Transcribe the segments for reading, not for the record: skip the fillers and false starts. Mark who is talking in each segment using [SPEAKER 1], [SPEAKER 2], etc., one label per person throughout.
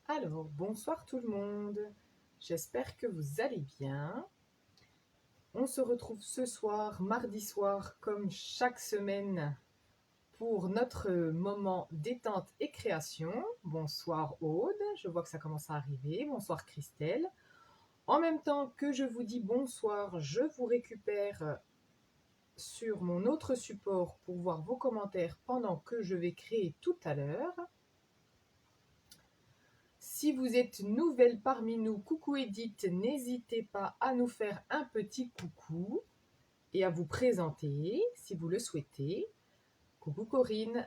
[SPEAKER 1] Alors, bonsoir tout le monde. J'espère que vous allez bien. On se retrouve ce soir, mardi soir, comme chaque semaine, pour notre moment détente et création. Bonsoir Aude, je vois que ça commence à arriver. Bonsoir Christelle. En même temps que je vous dis bonsoir, je vous récupère sur mon autre support pour voir vos commentaires pendant que je vais créer tout à l'heure. Si vous êtes nouvelle parmi nous, coucou Edith, n'hésitez pas à nous faire un petit coucou et à vous présenter si vous le souhaitez. Coucou Corinne,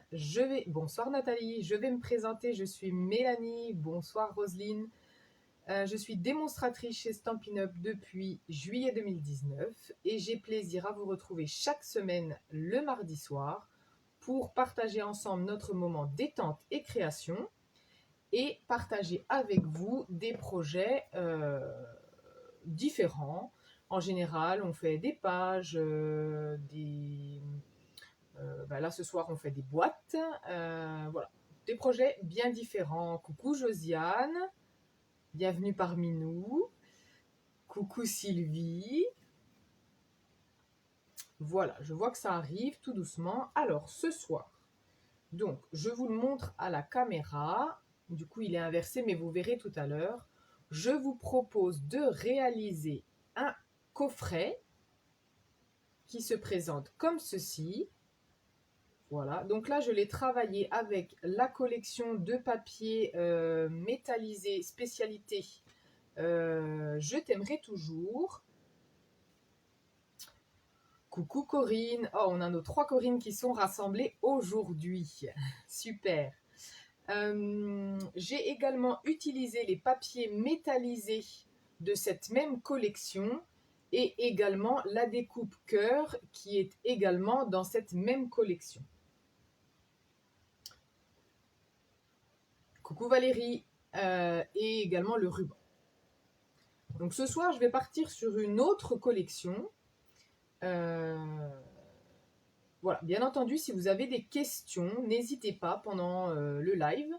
[SPEAKER 1] bonsoir Nathalie, je vais me présenter, je suis Mélanie, bonsoir Roselyne. Je suis démonstratrice chez Stampin' Up depuis juillet 2019 et j'ai plaisir à vous retrouver chaque semaine le mardi soir pour partager ensemble notre moment détente et création et partager avec vous des projets différents. En général, on fait des pages, là ce soir on fait des boîtes, voilà, des projets bien différents. Coucou Josiane, bienvenue parmi nous. Coucou Sylvie. Voilà, je vois que ça arrive tout doucement. Alors ce soir, donc je vous le montre à la caméra. Du coup, il est inversé, mais vous verrez tout à l'heure. Je vous propose de réaliser un coffret qui se présente comme ceci. Voilà, donc là, je l'ai travaillé avec la collection de papier métallisé spécialité Je t'aimerai toujours. Coucou Corinne. Oh, on a nos 3 Corinnes qui sont rassemblées aujourd'hui. Super. J'ai également utilisé les papiers métallisés de cette même collection et également la découpe cœur qui est également dans cette même collection. Coucou Valérie, et également le ruban. Donc ce soir, je vais partir sur une autre collection. Voilà, bien entendu, si vous avez des questions, n'hésitez pas pendant le live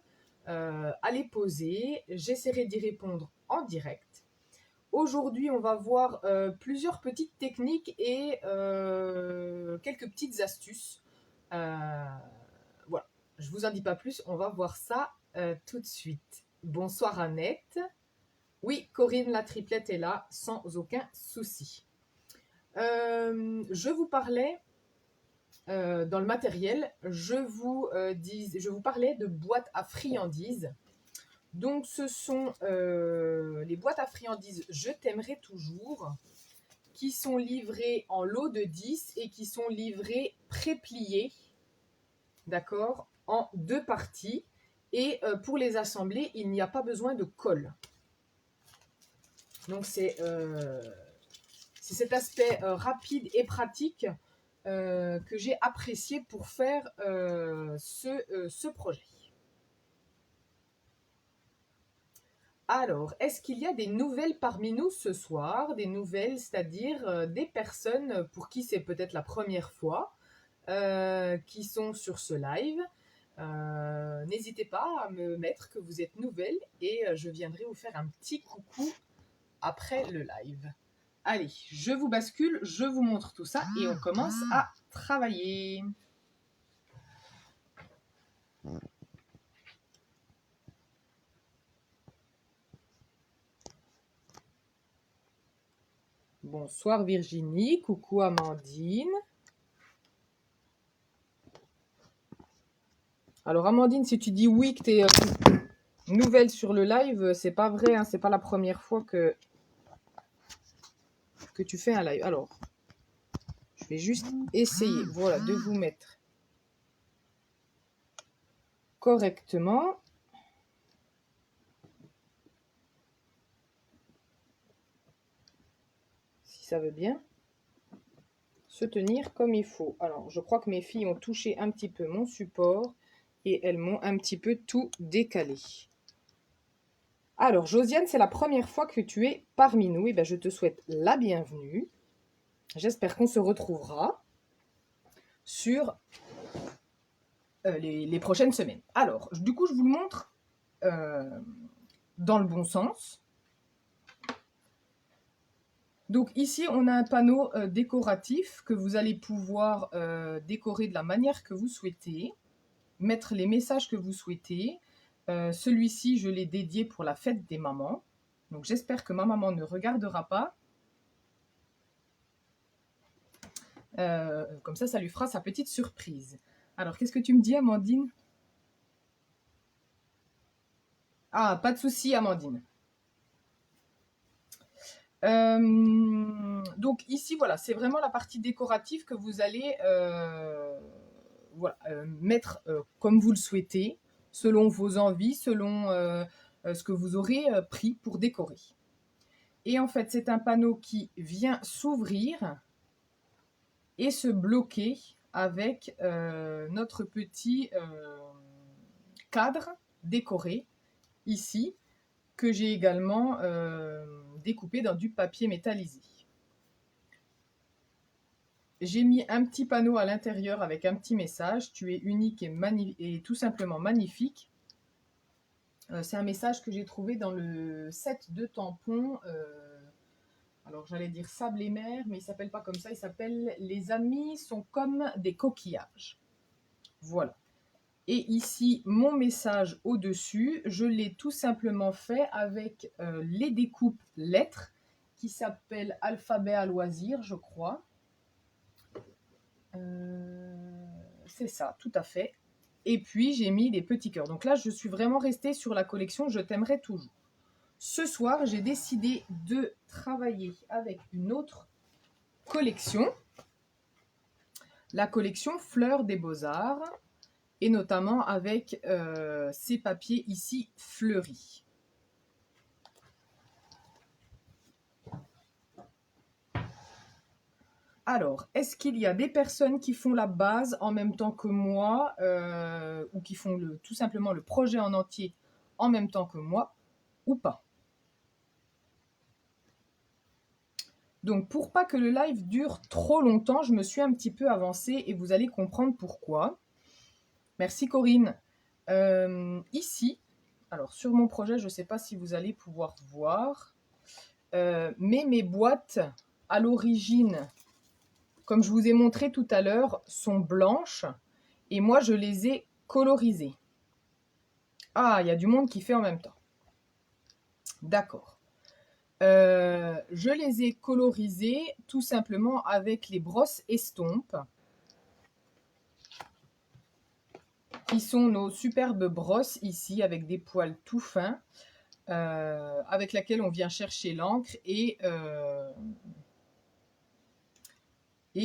[SPEAKER 1] à les poser. J'essaierai d'y répondre en direct. Aujourd'hui, on va voir plusieurs petites techniques et quelques petites astuces. Voilà, je ne vous en dis pas plus, on va voir ça tout de suite. Bonsoir Annette. Oui, Corinne, la triplette est là, sans aucun souci. Je vous parlais dans le matériel, je vous parlais de boîtes à friandises. Donc ce sont les boîtes à friandises Je t'aimerai toujours qui sont livrées en lot de 10 et qui sont livrées pré-pliées, d'accord, en 2 parties. Et pour les assembler, il n'y a pas besoin de colle. Donc c'est cet aspect rapide et pratique que j'ai apprécié pour faire ce projet. Alors, est-ce qu'il y a des nouvelles parmi nous ce soir? Des nouvelles, c'est-à-dire des personnes pour qui c'est peut-être la première fois qui sont sur ce live. N'hésitez pas à me mettre que vous êtes nouvelle et je viendrai vous faire un petit coucou après le live. Allez, je vous bascule, je vous montre tout ça et on commence à travailler. Bonsoir Virginie, coucou Amandine. Alors Amandine, si tu dis oui que tu es nouvelle sur le live, c'est pas vrai, hein, c'est pas la première fois que tu fais un live. Alors, je vais juste essayer, voilà, de vous mettre correctement. Si ça veut bien se tenir comme il faut. Alors, je crois que mes filles ont touché un petit peu mon support et elles m'ont un petit peu tout décalé. Alors, Josiane, c'est la première fois que tu es parmi nous. Et bien, je te souhaite la bienvenue. J'espère qu'on se retrouvera sur les prochaines semaines. Alors, du coup, je vous le montre dans le bon sens. Donc ici, on a un panneau décoratif que vous allez pouvoir décorer de la manière que vous souhaitez, mettre les messages que vous souhaitez. Celui-ci, je l'ai dédié pour la fête des mamans. Donc j'espère que ma maman ne regardera pas. Comme ça lui fera sa petite surprise. Alors, qu'est-ce que tu me dis, Amandine? Ah, pas de souci, Amandine. Donc ici, voilà, c'est vraiment la partie décorative que vous allez voilà, mettre comme vous le souhaitez, selon vos envies, selon ce que vous aurez pris pour décorer. Et en fait, c'est un panneau qui vient s'ouvrir et se bloquer avec notre petit cadre décoré ici, que j'ai également découpé dans du papier métallisé. J'ai mis un petit panneau à l'intérieur avec un petit message. Tu es unique et tout simplement magnifique. C'est un message que j'ai trouvé dans le set de tampons. Alors j'allais dire sable et mer, mais il ne s'appelle pas comme ça. Il s'appelle Les amis sont comme des coquillages. Voilà. Et ici, mon message au-dessus, je l'ai tout simplement fait avec les découpes lettres qui s'appellent alphabet à loisir, je crois. C'est ça, tout à fait. Et puis, j'ai mis des petits cœurs. Donc là, je suis vraiment restée sur la collection Je t'aimerai toujours. Ce soir, j'ai décidé de travailler avec une autre collection. La collection Fleurs des Beaux-Arts. Et notamment avec ces papiers ici fleuris. Alors, est-ce qu'il y a des personnes qui font la base en même temps que moi ou qui font tout simplement le projet en entier en même temps que moi ou pas? Donc, pour pas que le live dure trop longtemps, je me suis un petit peu avancée et vous allez comprendre pourquoi. Merci Corinne. Ici, alors sur mon projet, je ne sais pas si vous allez pouvoir voir, mais mes boîtes à l'origine, comme je vous ai montré tout à l'heure, sont blanches et moi je les ai colorisées. Ah, il y a du monde qui fait en même temps. D'accord. Je les ai colorisées tout simplement avec les brosses estompes, qui sont nos superbes brosses ici avec des poils tout fins, avec laquelle on vient chercher l'encre et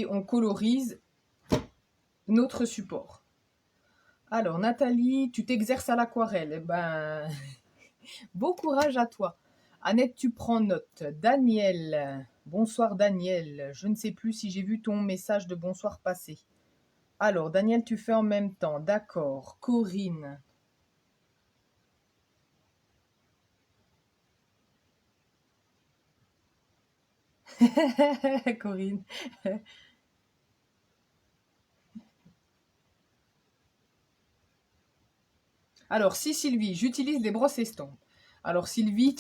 [SPEAKER 1] on colorise notre support. Alors Nathalie, tu t'exerces à l'aquarelle. Eh ben, beau courage à toi. Annette, tu prends note. Daniel, bonsoir Daniel. Je ne sais plus si j'ai vu ton message de bonsoir passer. Alors Daniel, tu fais en même temps. D'accord. Corinne. Corinne. Alors, si Sylvie, j'utilise les brosses estompes. Alors Sylvie,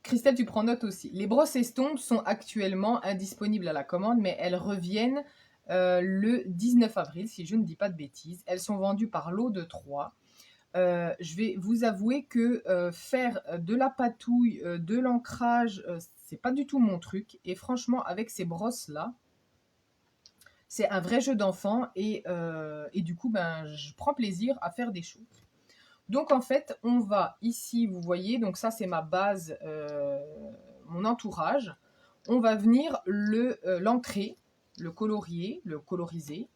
[SPEAKER 1] Christelle, tu prends note aussi. Les brosses estompes sont actuellement indisponibles à la commande, mais elles reviennent le 19 avril, si je ne dis pas de bêtises. Elles sont vendues par lot de 3. Je vais vous avouer que faire de la patouille, de l'ancrage, c'est pas du tout mon truc. Et franchement, avec ces brosses-là, c'est un vrai jeu d'enfant et du coup, ben, je prends plaisir à faire des choses. Donc en fait, on va ici, vous voyez, donc ça c'est ma base, mon entourage. On va venir l'ancrer, le colorier, le coloriser,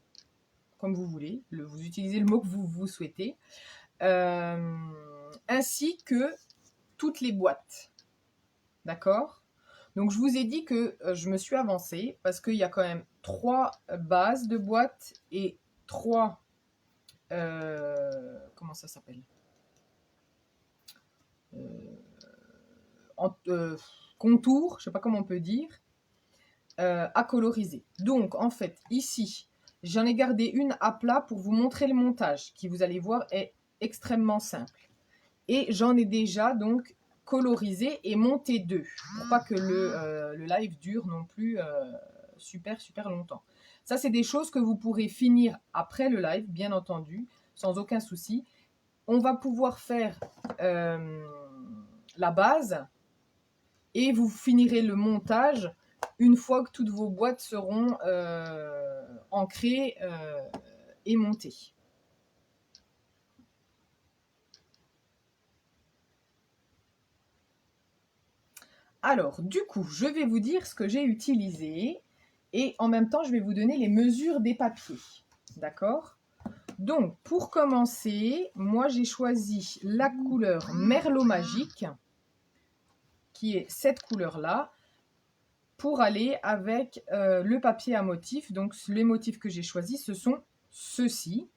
[SPEAKER 1] comme vous voulez. Vous utilisez le mot que vous souhaitez. Ainsi que toutes les boîtes. D'accord? Donc je vous ai dit que je me suis avancée parce qu'il y a quand même 3 bases de boîtes et 3... comment ça s'appelle? Contours, je ne sais pas comment on peut dire, à coloriser. Donc en fait, ici, J'en ai gardé une à plat pour vous montrer le montage, qui vous allez voir est extrêmement simple. Et j'en ai déjà donc colorisé et monté 2, pour pas que le live dure non plus super longtemps. Ça, c'est des choses que vous pourrez finir après le live, bien entendu, sans aucun souci. On va pouvoir faire la base et vous finirez le montage une fois que toutes vos boîtes seront ancrées et montées. Alors, du coup, je vais vous dire ce que j'ai utilisé et en même temps, je vais vous donner les mesures des papiers. D'accord? Donc, pour commencer, moi, j'ai choisi la couleur Merlot Magique, qui est cette couleur-là, pour aller avec le papier à motifs. Donc, les motifs que j'ai choisis, ce sont ceux-ci.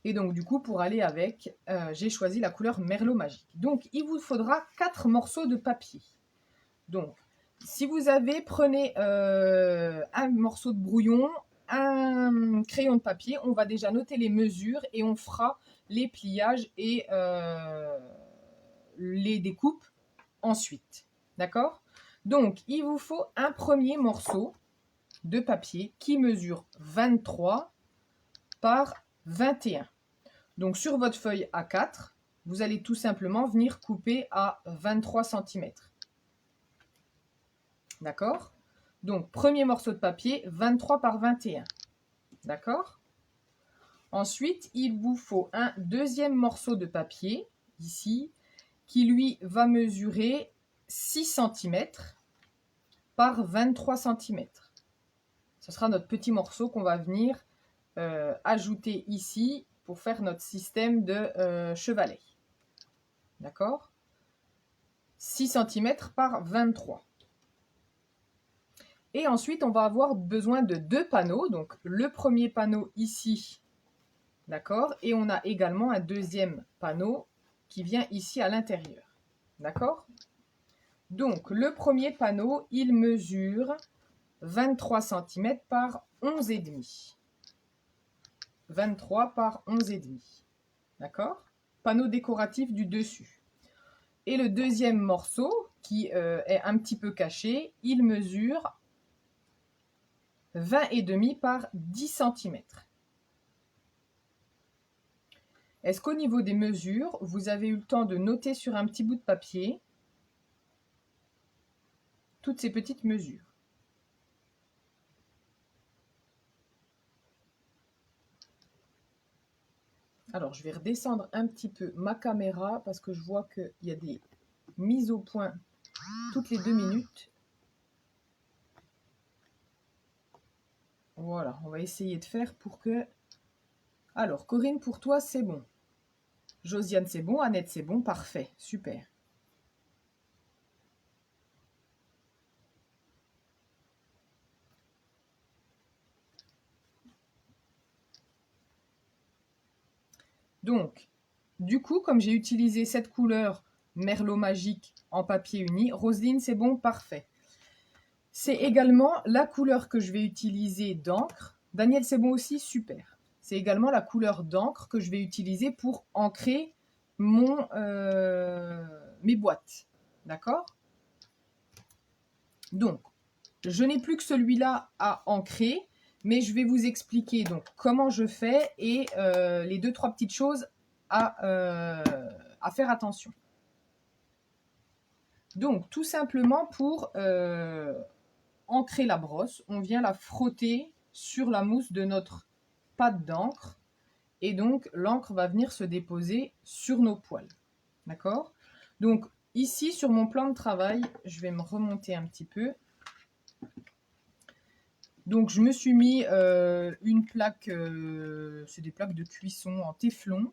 [SPEAKER 1] Et donc, du coup, pour aller avec, j'ai choisi la couleur Merlot Magique. Donc, il vous faudra 4 morceaux de papier. Donc, si vous avez, prenez un morceau de brouillon, un crayon de papier. On va déjà noter les mesures et on fera les pliages et les découpes ensuite. D'accord? Donc, il vous faut un premier morceau de papier qui mesure 23 par 21. Donc, sur votre feuille A4, vous allez tout simplement venir couper à 23 cm. D'accord? Donc, premier morceau de papier, 23 par 21. D'accord? Ensuite, il vous faut un deuxième morceau de papier, ici, qui lui va mesurer 6 cm par 23 cm. Ce sera notre petit morceau qu'on va venir ajouter ici pour faire notre système de chevalet. D'accord? 6 cm par 23. Et ensuite, on va avoir besoin de 2 panneaux. Donc, le premier panneau ici, d'accord? Et on a également un deuxième panneau qui vient ici à l'intérieur. D'accord? Donc, le premier panneau, il mesure 23 cm par 11,5. 23 par 11,5. D'accord? Panneau décoratif du dessus. Et le deuxième morceau, qui est un petit peu caché, il mesure 20,5 par 10 cm. Est-ce qu'au niveau des mesures, vous avez eu le temps de noter sur un petit bout de papier toutes ces petites mesures? Alors, je vais redescendre un petit peu ma caméra parce que je vois qu'il y a des mises au point toutes les 2 minutes. Voilà, on va essayer de faire pour que... Alors, Corinne, pour toi, c'est bon. Josiane, c'est bon. Annette, c'est bon. Parfait, super. Donc, du coup, comme j'ai utilisé cette couleur Merlot Magique en papier uni, Roselyne, c'est bon, parfait. C'est également la couleur que je vais utiliser d'encre. Daniel, c'est bon aussi, super. C'est également la couleur d'encre que je vais utiliser pour ancrer mes boîtes. D'accord? Donc, je n'ai plus que celui-là à ancrer, mais je vais vous expliquer donc comment je fais et les 2-3 petites choses à faire attention. Donc, tout simplement pour ancrer la brosse, on vient la frotter sur la mousse de notre pâte d'encre et donc l'encre va venir se déposer sur nos poils. D'accord? Donc, ici, sur mon plan de travail, je vais me remonter un petit peu. Donc, je me suis mis une plaque, c'est des plaques de cuisson en téflon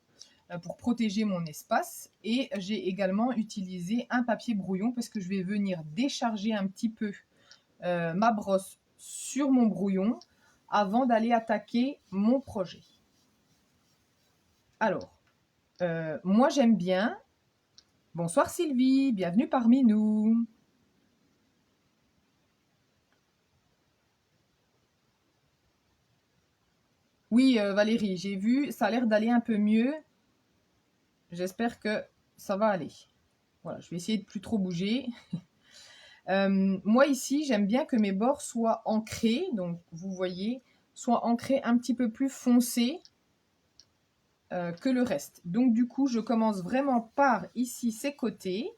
[SPEAKER 1] pour protéger mon espace. Et j'ai également utilisé un papier brouillon parce que je vais venir décharger un petit peu ma brosse sur mon brouillon avant d'aller attaquer mon projet. Alors, moi j'aime bien. Bonsoir Sylvie, bienvenue parmi nous. Oui, Valérie, j'ai vu, ça a l'air d'aller un peu mieux. J'espère que ça va aller. Voilà, je vais essayer de plus trop bouger. Moi ici, j'aime bien que mes bords soient ancrés, donc vous voyez, soient ancrés un petit peu plus foncés que le reste. Donc du coup, je commence vraiment par ici ces côtés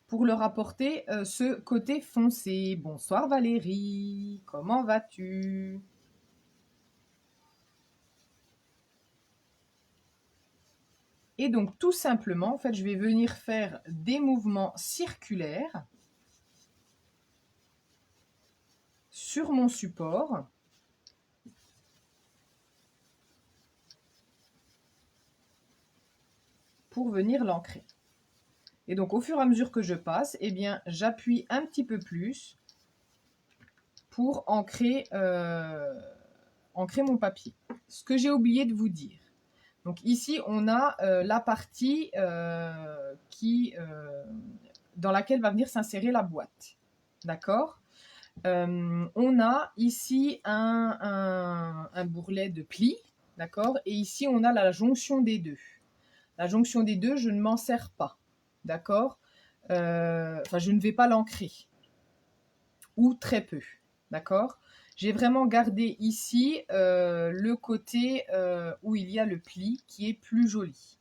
[SPEAKER 1] pour leur apporter ce côté foncé. Bonsoir Valérie, comment vas-tu? Et donc tout simplement, en fait, je vais venir faire des mouvements circulaires sur mon support. Pour venir l'ancrer. Et donc au fur et à mesure que je passe, eh bien j'appuie un petit peu plus pour ancrer mon papier. Ce que j'ai oublié de vous dire. Donc ici on a la partie dans laquelle va venir s'insérer la boîte. D'accord. On a ici un bourrelet de plis. D'accord. Et ici on a la jonction des deux. La jonction des deux, je ne m'en sers pas. D'accord. Enfin, je ne vais pas l'ancrer. Ou très peu. D'accord. J'ai vraiment gardé ici le côté où il y a le pli qui est plus joli.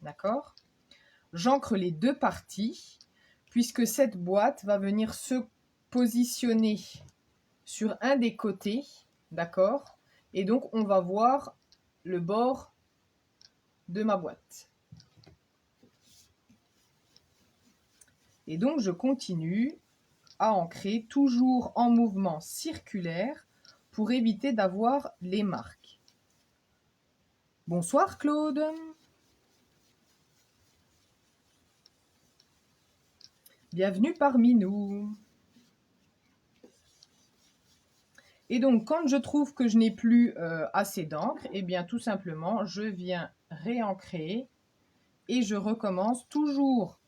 [SPEAKER 1] D'accord. J'ancre les deux parties puisque cette boîte va venir se positionner sur un des côtés. D'accord. Et donc, on va voir le bord de ma boîte. Et donc, je continue à ancrer, toujours en mouvement circulaire, pour éviter d'avoir les marques. Bonsoir Claude. Bienvenue parmi nous. Et donc, quand je trouve que je n'ai plus assez d'encre, eh bien, tout simplement, je viens réancrer et je recommence toujours.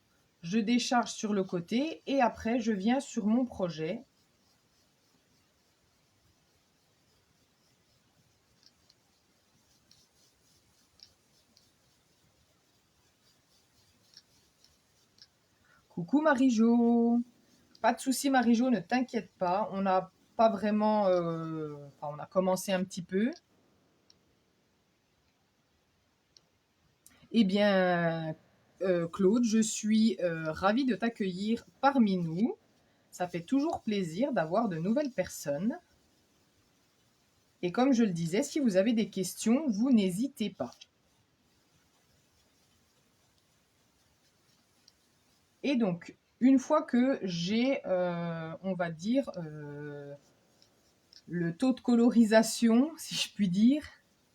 [SPEAKER 1] Je décharge sur le côté et après, je viens sur mon projet. Coucou Marie-Jo. Pas de souci Marie-Jo, ne t'inquiète pas. On n'a pas vraiment... enfin, on a commencé un petit peu. Eh bien, Claude, je suis ravie de t'accueillir parmi nous. Ça fait toujours plaisir d'avoir de nouvelles personnes. Et comme je le disais, si vous avez des questions, vous n'hésitez pas. Et donc, une fois que j'ai, on va dire, le taux de colorisation, si je puis dire,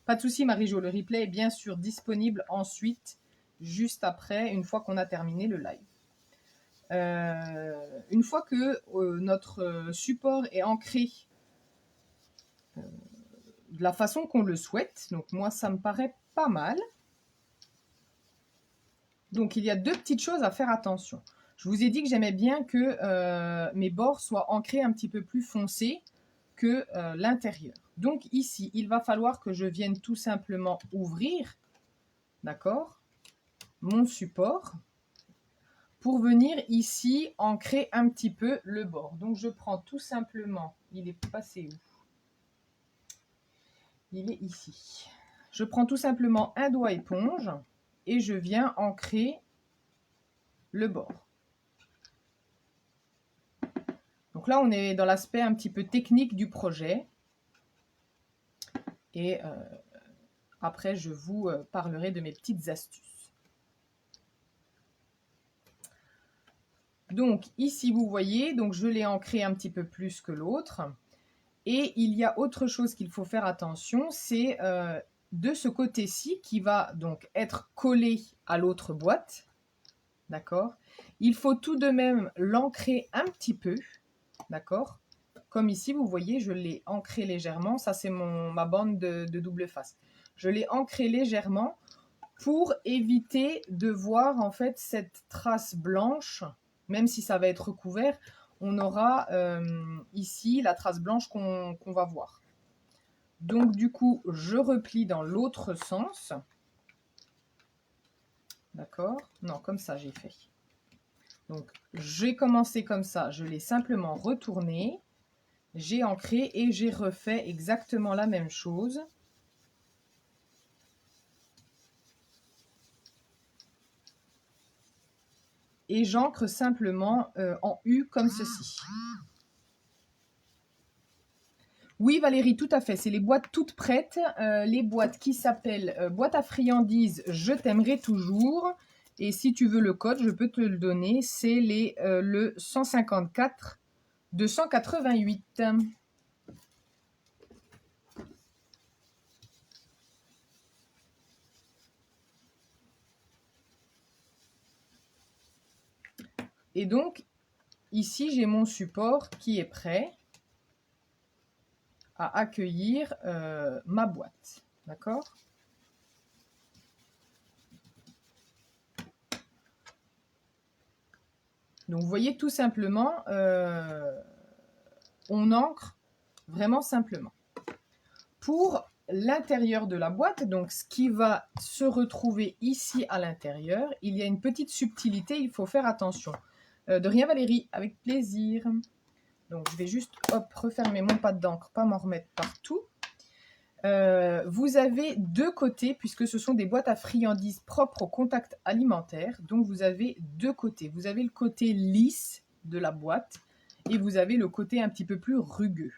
[SPEAKER 1] pas de souci Marie-Jo, le replay est bien sûr disponible ensuite, juste après, une fois qu'on a terminé le live. Une fois que notre support est ancré de la façon qu'on le souhaite, donc moi ça me paraît pas mal. Donc il y a deux petites choses à faire attention. Je vous ai dit que j'aimais bien que mes bords soient ancrés un petit peu plus foncés que l'intérieur. Donc ici, il va falloir que je vienne tout simplement ouvrir, d'accord, mon support pour venir ici ancrer un petit peu le bord. Donc je prends tout simplement, il est passé où? Il est ici. Je prends tout simplement un doigt éponge et je viens ancrer le bord. Donc là, on est dans l'aspect un petit peu technique du projet. Et après, je vous parlerai de mes petites astuces. Donc ici, vous voyez, donc je l'ai ancré un petit peu plus que l'autre. Et il y a autre chose qu'il faut faire attention, c'est de ce côté-ci qui va donc être collé à l'autre boîte. D'accord? Il faut tout de même l'ancrer un petit peu. D'accord? Comme ici, vous voyez, je l'ai ancré légèrement. Ça, c'est ma bande de double face. Je l'ai ancré légèrement pour éviter de voir en fait cette trace blanche, même si ça va être recouvert. on aura ici la trace blanche qu'on va voir. Donc du coup, je replie dans l'autre sens. D'accord? Non, comme ça j'ai fait. Donc j'ai commencé comme ça, je l'ai simplement retourné, j'ai ancré et j'ai refait exactement la même chose. Et j'ancre simplement en U comme ceci. Oui Valérie, tout à fait, c'est les boîtes toutes prêtes, les boîtes qui s'appellent boîte à friandises Je t'aimerai toujours. Et si tu veux le code, je peux te le donner, c'est le 154 288. Et donc, ici, j'ai mon support qui est prêt à accueillir ma boîte. D'accord? Donc, vous voyez, tout simplement, on ancre vraiment simplement. Pour l'intérieur de la boîte, donc ce qui va se retrouver ici à l'intérieur, il y a une petite subtilité, il faut faire attention. De rien Valérie, avec plaisir. Donc je vais juste refermer mon pad d'encre, pas m'en remettre partout. Vous avez deux côtés, puisque ce sont des boîtes à friandises propres au contact alimentaire. Donc vous avez deux côtés. Vous avez le côté lisse de la boîte et vous avez le côté un petit peu plus rugueux.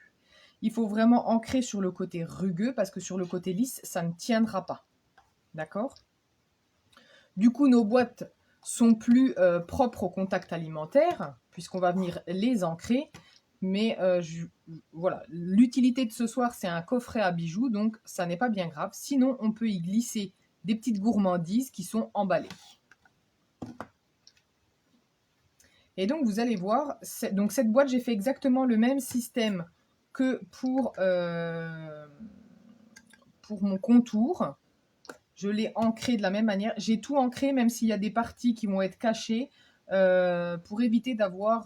[SPEAKER 1] Il faut vraiment ancrer sur le côté rugueux parce que sur le côté lisse, ça ne tiendra pas. D'accord? Du coup, nos boîtes sont plus propres au contact alimentaire puisqu'on va venir les ancrer. Mais voilà, l'utilité de ce soir, c'est un coffret à bijoux, donc ça n'est pas bien grave. Sinon, on peut y glisser des petites gourmandises qui sont emballées. Et donc, vous allez voir, donc cette boîte, j'ai fait exactement le même système que pour mon contour. Je l'ai ancré de la même manière. J'ai tout ancré, même s'il y a des parties qui vont être cachées, pour éviter d'avoir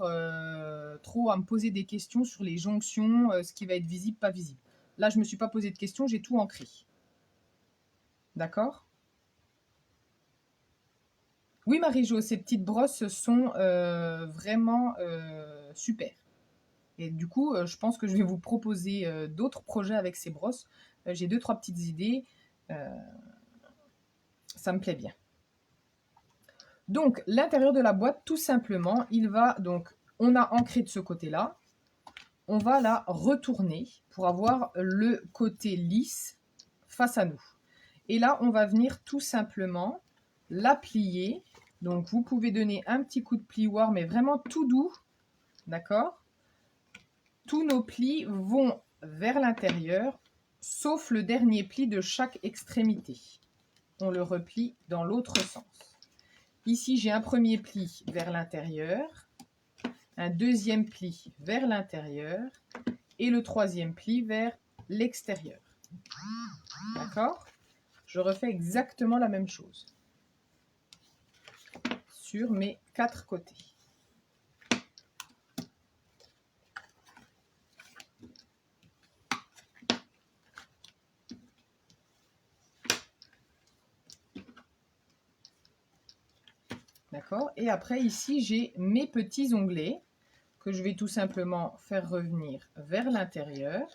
[SPEAKER 1] trop à me poser des questions sur les jonctions, ce qui va être visible, pas visible. Là, je ne me suis pas posé de questions, j'ai tout ancré. D'accord? Oui, Marie-Jo, ces petites brosses sont vraiment super. Et du coup, je pense que je vais vous proposer d'autres projets avec ces brosses. J'ai 2-3 petites idées. Ça me plaît bien. Donc, l'intérieur de la boîte, tout simplement, on a ancré de ce côté-là. On va la retourner pour avoir le côté lisse face à nous. Et là, on va venir tout simplement la plier. Donc, vous pouvez donner un petit coup de plioir, mais vraiment tout doux. D'accord? Tous nos plis vont vers l'intérieur, sauf le dernier pli de chaque extrémité. On le replie dans l'autre sens. Ici, j'ai un premier pli vers l'intérieur, un deuxième pli vers l'intérieur et le troisième pli vers l'extérieur. D'accord? Je refais exactement la même chose sur mes 4 côtés. D'accord? Et après, ici, j'ai mes petits onglets que je vais tout simplement faire revenir vers l'intérieur.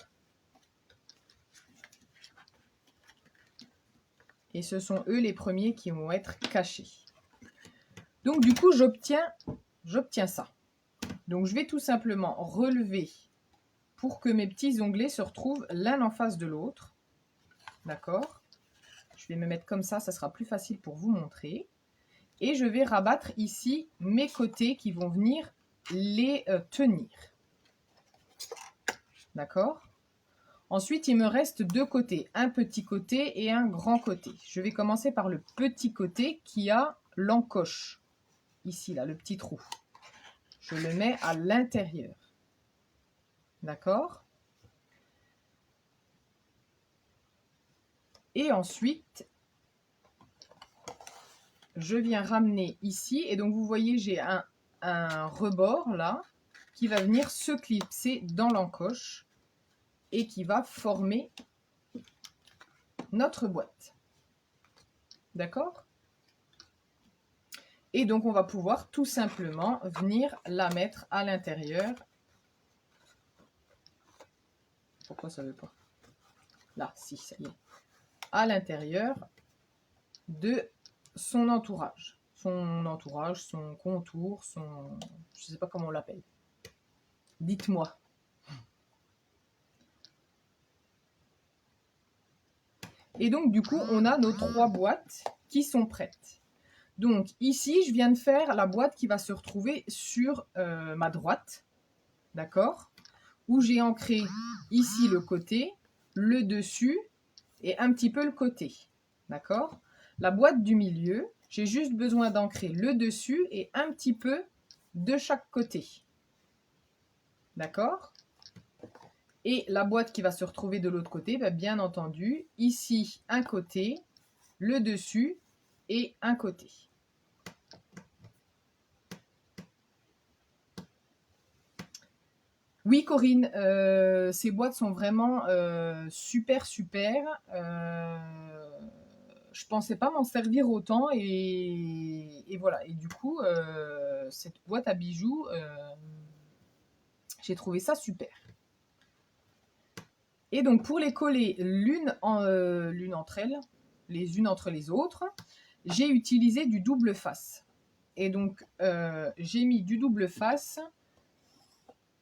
[SPEAKER 1] Et ce sont eux les premiers qui vont être cachés. Donc, du coup, j'obtiens ça. Donc, je vais tout simplement relever pour que mes petits onglets se retrouvent l'un en face de l'autre. D'accord? Je vais me mettre comme ça sera plus facile pour vous montrer. Et je vais rabattre ici mes côtés qui vont venir les tenir. D'accord? Ensuite, il me reste deux côtés, un petit côté et un grand côté. Je vais commencer par le petit côté qui a l'encoche. Ici, là, le petit trou. Je le mets à l'intérieur. D'accord? Et ensuite, je viens ramener ici. Et donc, vous voyez, j'ai un rebord là. qui va venir se clipser dans l'encoche et qui va former notre boîte. D'accord? Et donc, on va pouvoir tout simplement venir la mettre à l'intérieur. Pourquoi ça ne veut pas? Là, si, ça y est. À l'intérieur de son entourage. Son contour, son... Je ne sais pas comment on l'appelle. Dites-moi. Et donc, du coup, on a nos 3 boîtes qui sont prêtes. Donc, ici, je viens de faire la boîte qui va se retrouver sur ma droite. D'accord? Où j'ai ancré ici le côté, le dessus et un petit peu le côté. D'accord? La boîte du milieu, j'ai juste besoin d'ancrer le dessus et un petit peu de chaque côté. D'accord? Et la boîte qui va se retrouver de l'autre côté, bien entendu, ici un côté, le dessus et un côté. Oui, Corinne, ces boîtes sont vraiment super. Je pensais pas m'en servir autant et voilà. Et du coup, cette boîte à bijoux, j'ai trouvé ça super. Et donc, pour les coller l'une entre elles, les unes entre les autres, j'ai utilisé du double face. Et donc, j'ai mis du double face.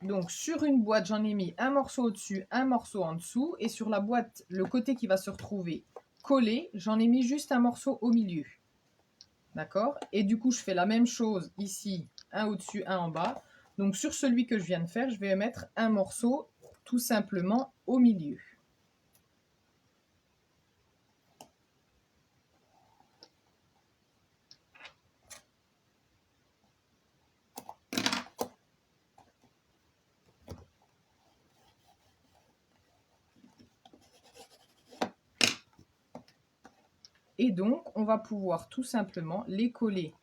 [SPEAKER 1] Donc, sur une boîte, j'en ai mis un morceau au-dessus, un morceau en dessous. Et sur la boîte, le côté qui va se retrouver collé, j'en ai mis juste un morceau au milieu. D'accord? Et du coup, je fais la même chose ici, un au-dessus, un en bas. Donc, sur celui que je viens de faire, je vais mettre un morceau tout simplement au milieu. Et donc, on va pouvoir tout simplement les coller,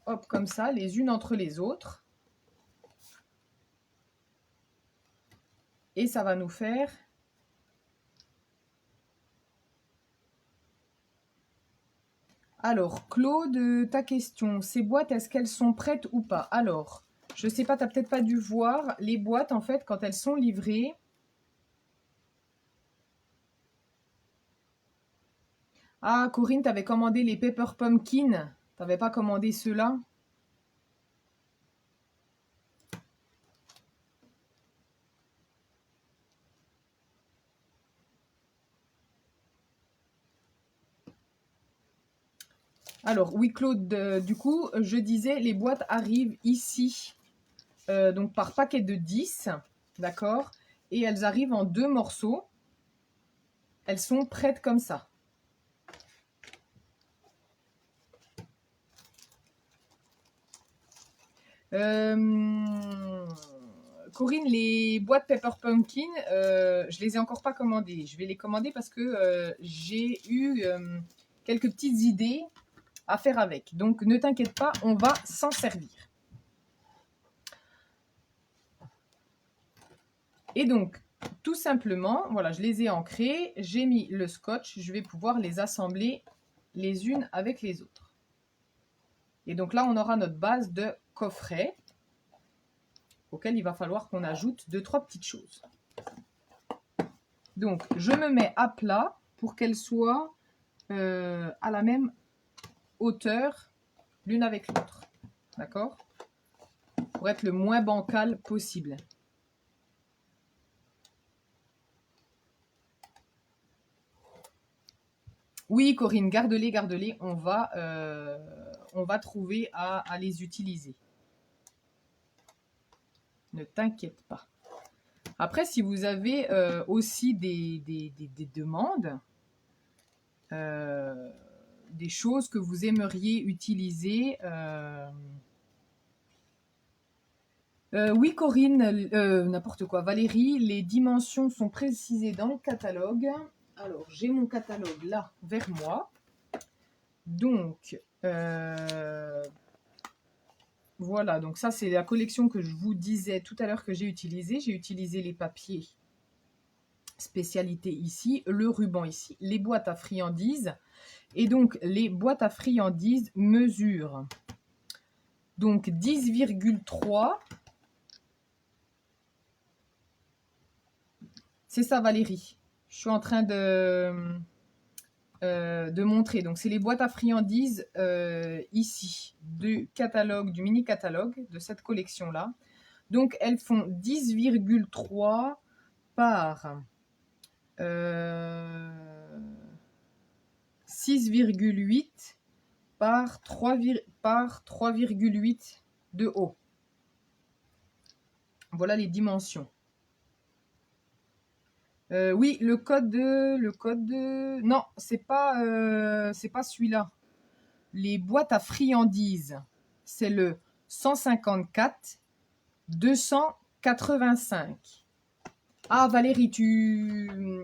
[SPEAKER 1] hop, comme ça, les unes entre les autres. Et ça va nous faire... Alors, Claude, ta question, ces boîtes, est-ce qu'elles sont prêtes ou pas? Alors, je ne sais pas, tu n'as peut-être pas dû voir, les boîtes, en fait, quand elles sont livrées... Ah, Corinne, tu avais commandé les Pepper Pumpkin. Tu n'avais pas commandé ceux-là? Alors, oui, Claude, du coup, je disais, les boîtes arrivent ici, donc par paquet de 10, d'accord? Et elles arrivent en 2 morceaux. Elles sont prêtes comme ça. Corinne, les boîtes Pepper Pumpkin, je les ai encore pas commandées. Je vais les commander parce que j'ai eu quelques petites idées à faire avec. Donc, ne t'inquiète pas, on va s'en servir. Et donc, tout simplement, voilà, je les ai ancrées, j'ai mis le scotch, je vais pouvoir les assembler les unes avec les autres. Et donc là, on aura notre base de coffret auquel il va falloir qu'on ajoute 2-3 petites choses. Donc, je me mets à plat pour qu'elles soient à la même hauteur l'une avec l'autre. D'accord? Pour être le moins bancal possible. Oui, Corinne, garde-les. On va trouver à les utiliser. Ne t'inquiète pas. Après, si vous avez aussi des demandes, des choses que vous aimeriez utiliser... oui, Corinne, n'importe quoi. Valérie, les dimensions sont précisées dans le catalogue. Alors, j'ai mon catalogue là, vers moi. Donc, Voilà, donc ça c'est la collection que je vous disais tout à l'heure que j'ai utilisée. J'ai utilisé les papiers spécialité ici, le ruban ici, les boîtes à friandises. Et donc les boîtes à friandises mesurent donc 10,3. C'est ça Valérie. Je suis en train de montrer. Donc c'est les boîtes à friandises ici du catalogue, du mini catalogue de cette collection là. Donc elles font 10,3 par 6,8 par 3,8 de haut. Voilà les dimensions. Oui, le code de... Non, c'est pas celui-là. Les boîtes à friandises, c'est le 154 285. Ah Valérie,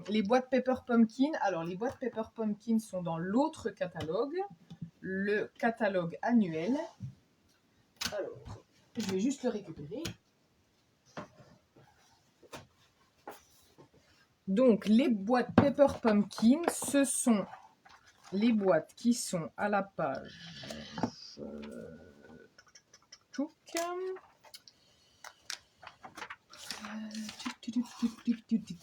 [SPEAKER 1] les boîtes Pepper Pumpkin. Alors les boîtes Pepper Pumpkin sont dans l'autre catalogue, le catalogue annuel. Alors, je vais juste le récupérer. Donc les boîtes Pepper Pumpkin, ce sont les boîtes qui sont à la page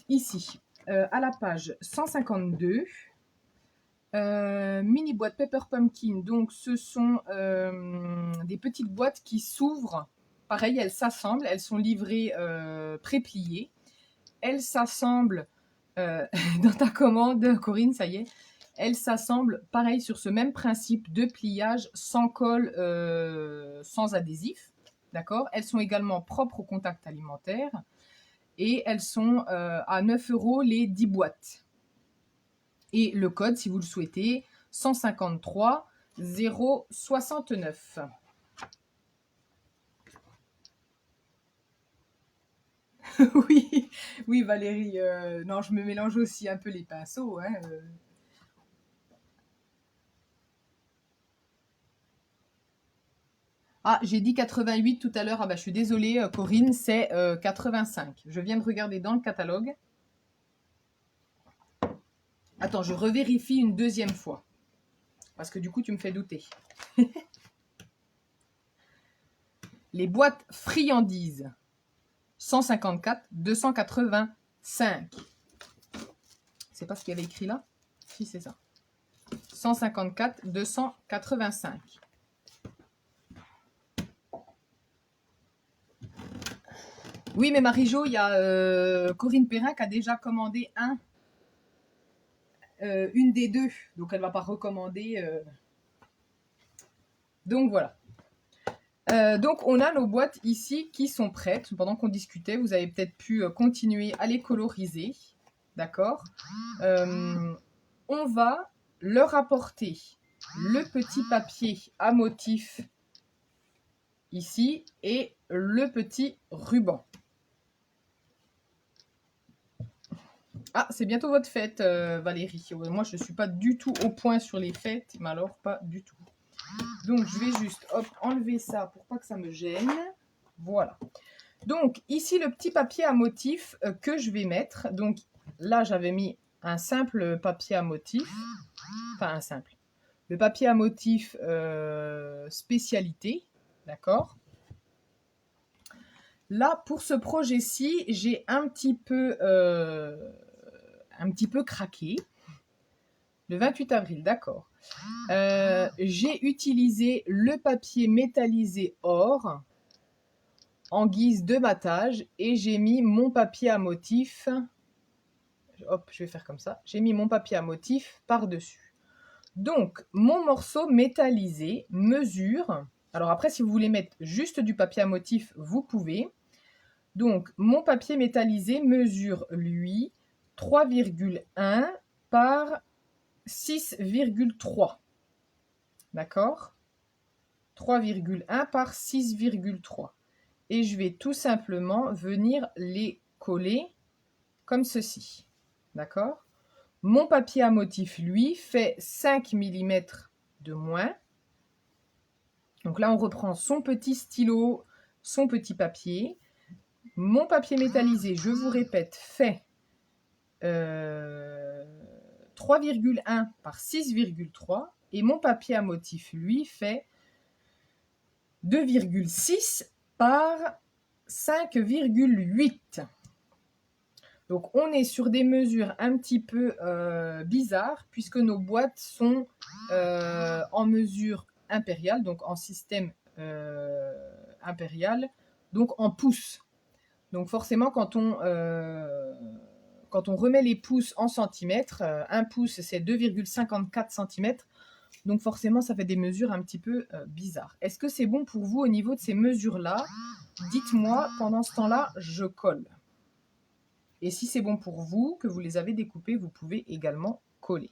[SPEAKER 1] ici, à la page 152. Mini boîte Pepper Pumpkin, donc ce sont des petites boîtes qui s'ouvrent. Pareil, elles s'assemblent, elles sont livrées pré-pliées. Elles s'assemblent dans ta commande, Corinne, ça y est. Elles s'assemblent pareil sur ce même principe de pliage sans colle, sans adhésif. D'accord. Elles sont également propres au contact alimentaire et elles sont à 9 € les 10 boîtes. Et le code, si vous le souhaitez, 153 069. Oui, oui Valérie, non, je me mélange aussi un peu les pinceaux. Hein, Ah, j'ai dit 88 tout à l'heure. Ah bah, je suis désolée, Corinne, c'est 85. Je viens de regarder dans le catalogue. Attends, je revérifie une deuxième fois. Parce que du coup, tu me fais douter. Les boîtes friandises. 154 285. C'est pas ce qu'il y avait écrit là? Si, c'est ça. 154 285. Oui, mais Marie-Jo, il y a Corinne Perrin qui a déjà commandé une des deux. Donc, elle ne va pas recommander. Donc, voilà. Donc, on a nos boîtes ici qui sont prêtes. Pendant qu'on discutait, vous avez peut-être pu continuer à les coloriser. D'accord. On va leur apporter le petit papier à motif ici et le petit ruban. Ah, c'est bientôt votre fête, Valérie. Moi, je ne suis pas du tout au point sur les fêtes, mais alors pas du tout. Donc, je vais juste enlever ça pour pas que ça me gêne. Voilà. Donc, ici, le petit papier à motif que je vais mettre. Donc, là, j'avais mis un simple papier à motif. Enfin, un simple. Le papier à motif spécialité. D'accord. Là, pour ce projet-ci, j'ai un petit peu craqué. Le 28 avril, d'accord. J'ai utilisé le papier métallisé or en guise de battage et j'ai mis mon papier à motif. Hop, je vais faire comme ça. J'ai mis mon papier à motif par-dessus. Donc, mon morceau métallisé mesure. Alors après, si vous voulez mettre juste du papier à motif, vous pouvez. Donc, mon papier métallisé mesure, lui, 3,1 par 6,3. D'accord? 3,1 par 6,3. Et je vais tout simplement venir les coller comme ceci. D'accord? Mon papier à motif, lui, fait 5 mm de moins. Donc là, on reprend son petit stylo, son petit papier. Mon papier métallisé, je vous répète, fait 3,1 par 6,3. Et mon papier à motif, lui, fait 2,6 par 5,8. Donc, on est sur des mesures un petit peu bizarres puisque nos boîtes sont en mesure impériale, donc en système impérial, donc en pouces. Donc, forcément, quand on remet les pouces en centimètres, un pouce, c'est 2,54 cm. Donc, forcément, ça fait des mesures un petit peu bizarres. Est-ce que c'est bon pour vous au niveau de ces mesures-là? Dites-moi, pendant ce temps-là, je colle. Et si c'est bon pour vous, que vous les avez découpés, vous pouvez également coller.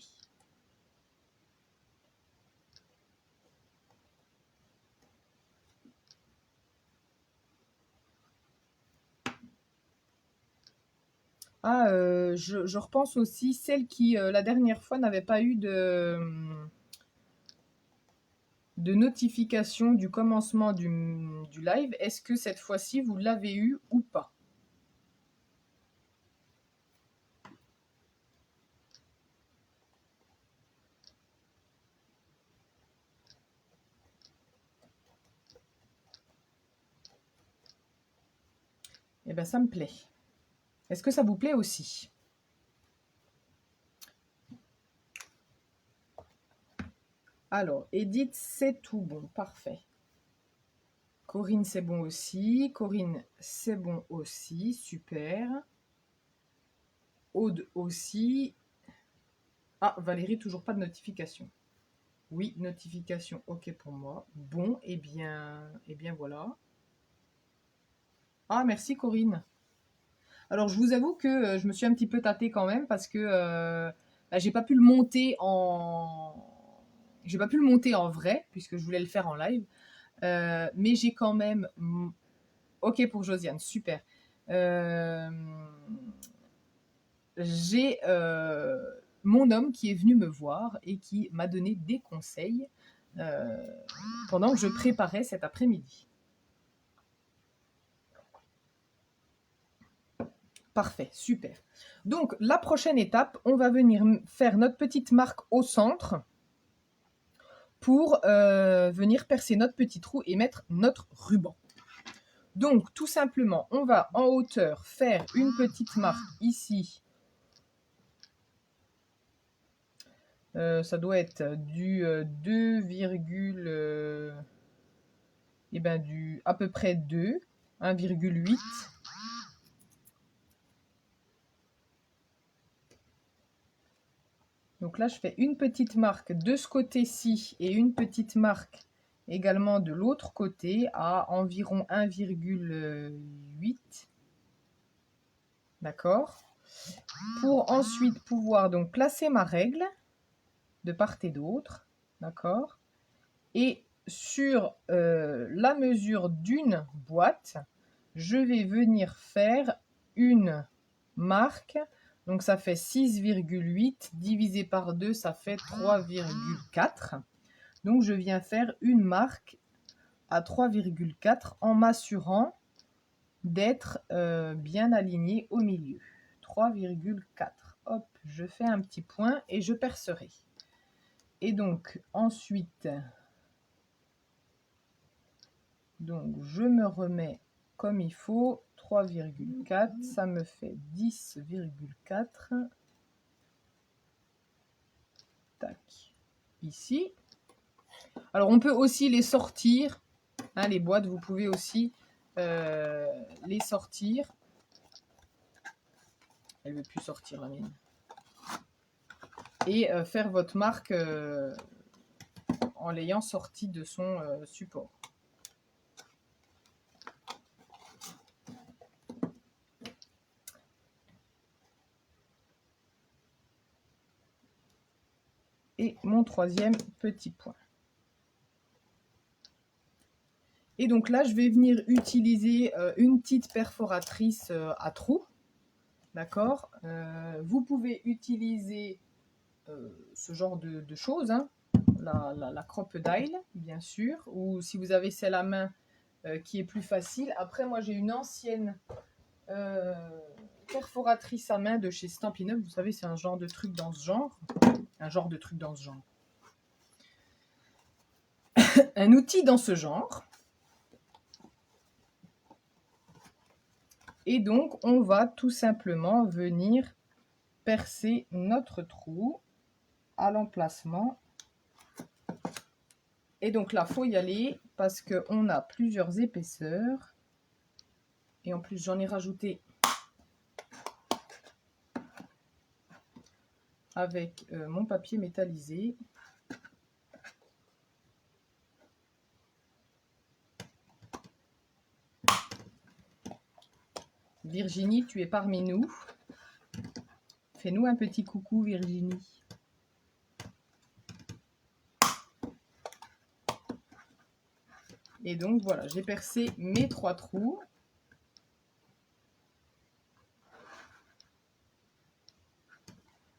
[SPEAKER 1] Ah, je repense aussi celle qui, la dernière fois, n'avait pas eu de notification du commencement du live. Est-ce que cette fois-ci, vous l'avez eu ou pas? Eh bien, ça me plaît. Est-ce que ça vous plaît aussi? Alors, Edith, c'est tout bon. Parfait. Corinne, c'est bon aussi. Corinne, c'est bon aussi. Super. Aude aussi. Ah, Valérie, toujours pas de notification. Oui, notification, ok pour moi. Bon, eh bien voilà. Ah, merci Corinne. Alors, je vous avoue que je me suis un petit peu tâtée quand même parce que j'ai pas pu le monter en... J'ai pas pu le monter en vrai, puisque je voulais le faire en live. Mais j'ai quand même... Ok pour Josiane, super. J'ai mon homme qui est venu me voir et qui m'a donné des conseils pendant que je préparais cet après-midi. Parfait, super. Donc, la prochaine étape, on va venir faire notre petite marque au centre pour venir percer notre petit trou et mettre notre ruban. Donc, tout simplement, on va en hauteur faire une petite marque ici. Ça doit être du 2, du à peu près 2, 1,8. Donc là, je fais une petite marque de ce côté-ci et une petite marque également de l'autre côté à environ 1,8. D'accord? Pour ensuite pouvoir donc placer ma règle de part et d'autre. D'accord? Et sur la mesure d'une boîte, je vais venir faire une marque. Donc ça fait 6,8 divisé par 2, ça fait 3,4. Donc je viens faire une marque à 3,4 en m'assurant d'être bien aligné au milieu. 3,4. Hop, je fais un petit point et je percerai. Et donc ensuite, donc je me remets comme il faut. 3,4, ça me fait 10,4. Tac. Ici. Alors on peut aussi les sortir. Hein, les boîtes, vous pouvez aussi les sortir. Elle ne veut plus sortir la mienne. Et faire votre marque en l'ayant sorti de son support. Et mon troisième petit point. Et donc là, je vais venir utiliser une petite perforatrice à trous. D'accord? Vous pouvez utiliser ce genre de choses. Hein. la crocodile, bien sûr, ou si vous avez celle à main qui est plus facile. Après, moi, j'ai une ancienne perforatrice à main de chez Stampin' Up. Vous savez, c'est un genre de truc dans ce genre. Un genre de truc dans ce genre. Un outil dans ce genre. Et donc, on va tout simplement venir percer notre trou à l'emplacement. Et donc là, il faut y aller parce qu'on a plusieurs épaisseurs. Et en plus, j'en ai rajouté avec mon papier métallisé. Virginie, tu es parmi nous. Fais-nous un petit coucou, Virginie. Et donc, voilà, j'ai percé mes 3 trous.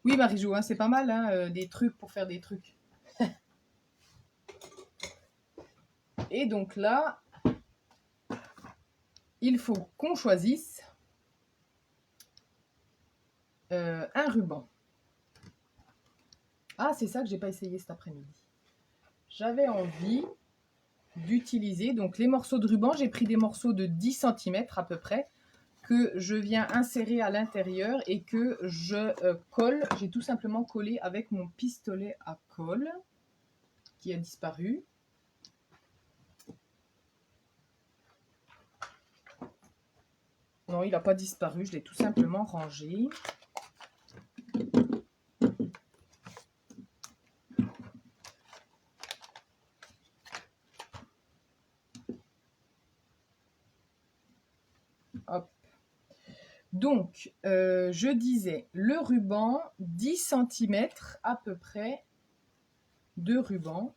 [SPEAKER 1] Oui, Marie-Jo, hein, c'est pas mal, hein, des trucs pour faire des trucs. Et donc là, il faut qu'on choisisse un ruban. Ah, c'est ça que j'ai pas essayé cet après-midi. J'avais envie d'utiliser donc les morceaux de ruban. J'ai pris des morceaux de 10 cm à peu près que je viens insérer à l'intérieur et que je colle. J'ai tout simplement collé avec mon pistolet à colle qui a disparu. Non, il n'a pas disparu, je l'ai tout simplement rangé. Hop. Donc, je disais, le ruban, 10 cm à peu près de ruban.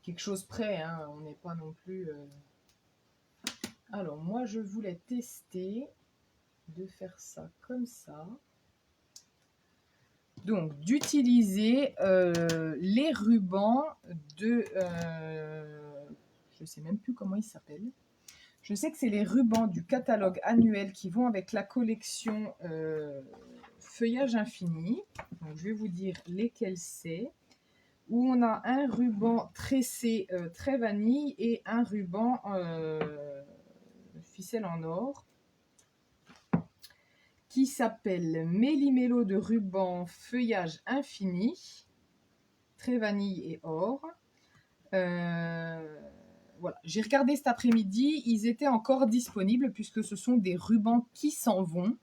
[SPEAKER 1] Quelque chose près, hein, on n'est pas non plus... Alors, moi, je voulais tester de faire ça comme ça. Donc, d'utiliser les rubans de... je ne sais même plus comment ils s'appellent. Je sais que c'est les rubans du catalogue annuel qui vont avec la collection Feuillage Infini. Donc, je vais vous dire lesquels c'est. Où on a un ruban tressé très vanille et un ruban ficelle en or qui s'appelle Méli-Mélo de ruban Feuillage Infini, très vanille et or. Voilà, j'ai regardé cet après-midi, ils étaient encore disponibles puisque ce sont des rubans qui s'en vont.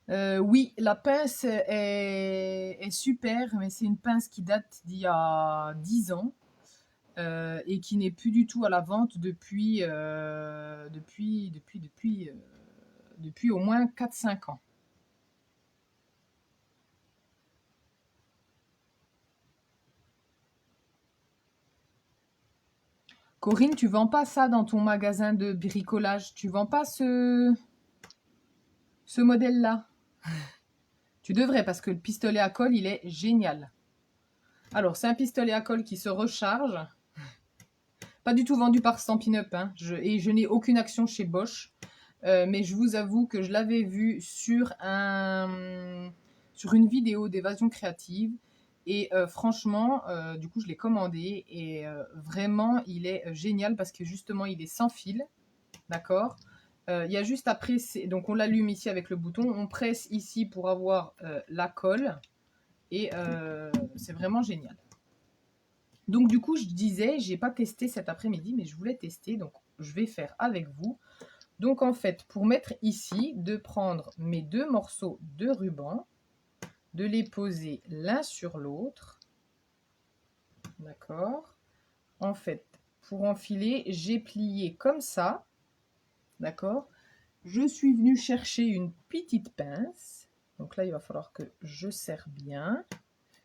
[SPEAKER 1] Oui, la pince est super, mais c'est une pince qui date d'il y a 10 ans et qui n'est plus du tout à la vente depuis au moins 4-5 ans. Corinne, tu vends pas ça dans ton magasin de bricolage? Tu vends pas ce modèle-là? Tu devrais parce que le pistolet à colle, il est génial. Alors, c'est un pistolet à colle qui se recharge. Pas du tout vendu par Stampin' Up, hein. Et je n'ai aucune action chez Bosch. Mais je vous avoue que je l'avais vu sur une vidéo d'évasion créative. Et franchement, du coup, je l'ai commandé. Et vraiment, il est génial parce que justement, il est sans fil. D'accord? Il y a juste après, donc on l'allume ici avec le bouton. On presse ici pour avoir la colle. Et c'est vraiment génial. Donc du coup, je disais, j'ai pas testé cet après-midi, mais je voulais tester. Donc je vais faire avec vous. Donc en fait, pour mettre ici, de prendre mes 2 morceaux de ruban, de les poser l'un sur l'autre. D'accord? En fait, pour enfiler, j'ai plié comme ça. D'accord? Je suis venue chercher une petite pince. Donc là, il va falloir que je serre bien.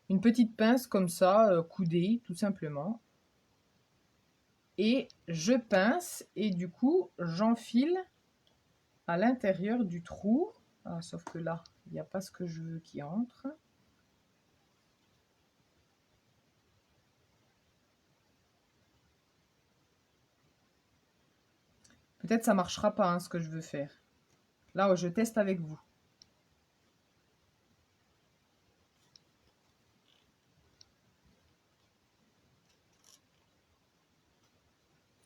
[SPEAKER 1] Une petite pince comme ça, coudée, tout simplement. Et je pince et du coup, j'enfile à l'intérieur du trou. Ah, sauf que là, il n'y a pas ce que je veux qui entre. Peut-être ça ne marchera pas, hein, ce que je veux faire. Là, je teste avec vous.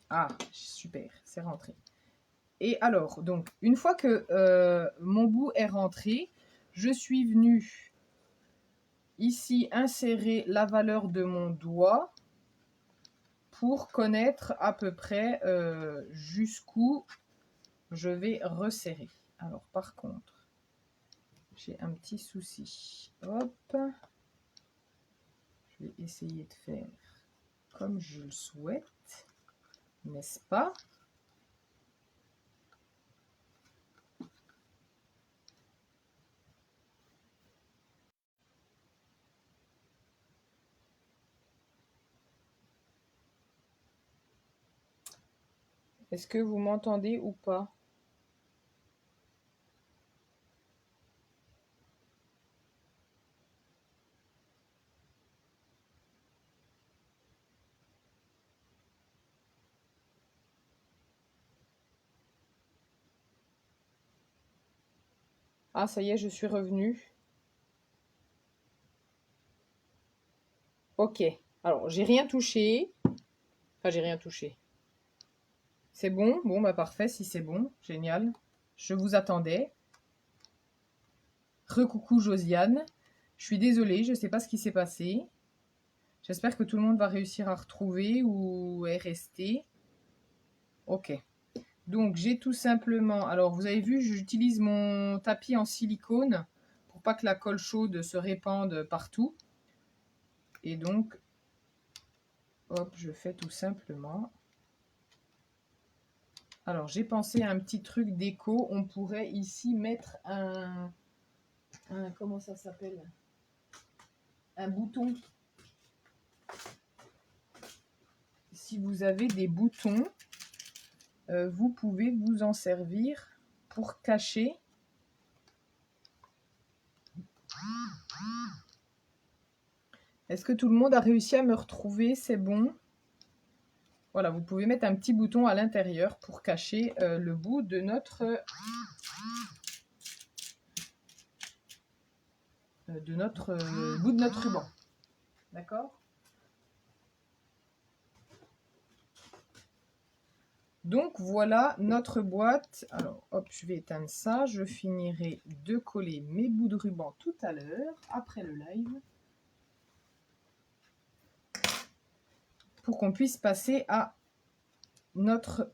[SPEAKER 1] Ah, super, c'est rentré. Et alors, donc, une fois que mon bout est rentré, je suis venue ici insérer la valeur de mon doigt pour connaître à peu près jusqu'où je vais resserrer. Alors, par contre, j'ai un petit souci. Hop. Je vais essayer de faire comme je le souhaite, n'est-ce pas? Est-ce que vous m'entendez ou pas? Ah, ça y est, je suis revenue. Ok. Alors, j'ai rien touché. Enfin, j'ai rien touché. C'est bon? Bon, bah parfait, si c'est bon. Génial. Je vous attendais. Recoucou Josiane. Je suis désolée, je ne sais pas ce qui s'est passé. J'espère que tout le monde va réussir à retrouver ou est resté. Ok. Donc, j'ai tout simplement... Alors, vous avez vu, j'utilise mon tapis en silicone pour pas que la colle chaude se répande partout. Et donc, hop, je fais tout simplement... Alors, j'ai pensé à un petit truc déco. On pourrait ici mettre comment ça s'appelle? Un bouton. Si vous avez des boutons, vous pouvez vous en servir pour cacher. Est-ce que tout le monde a réussi à me retrouver? C'est bon? Voilà, vous pouvez mettre un petit bouton à l'intérieur pour cacher le bout de notre bout de notre ruban. D'accord? Donc voilà notre boîte. Alors hop, je vais éteindre ça. Je finirai de coller mes bouts de ruban tout à l'heure, après le live. Pour qu'on puisse passer à notre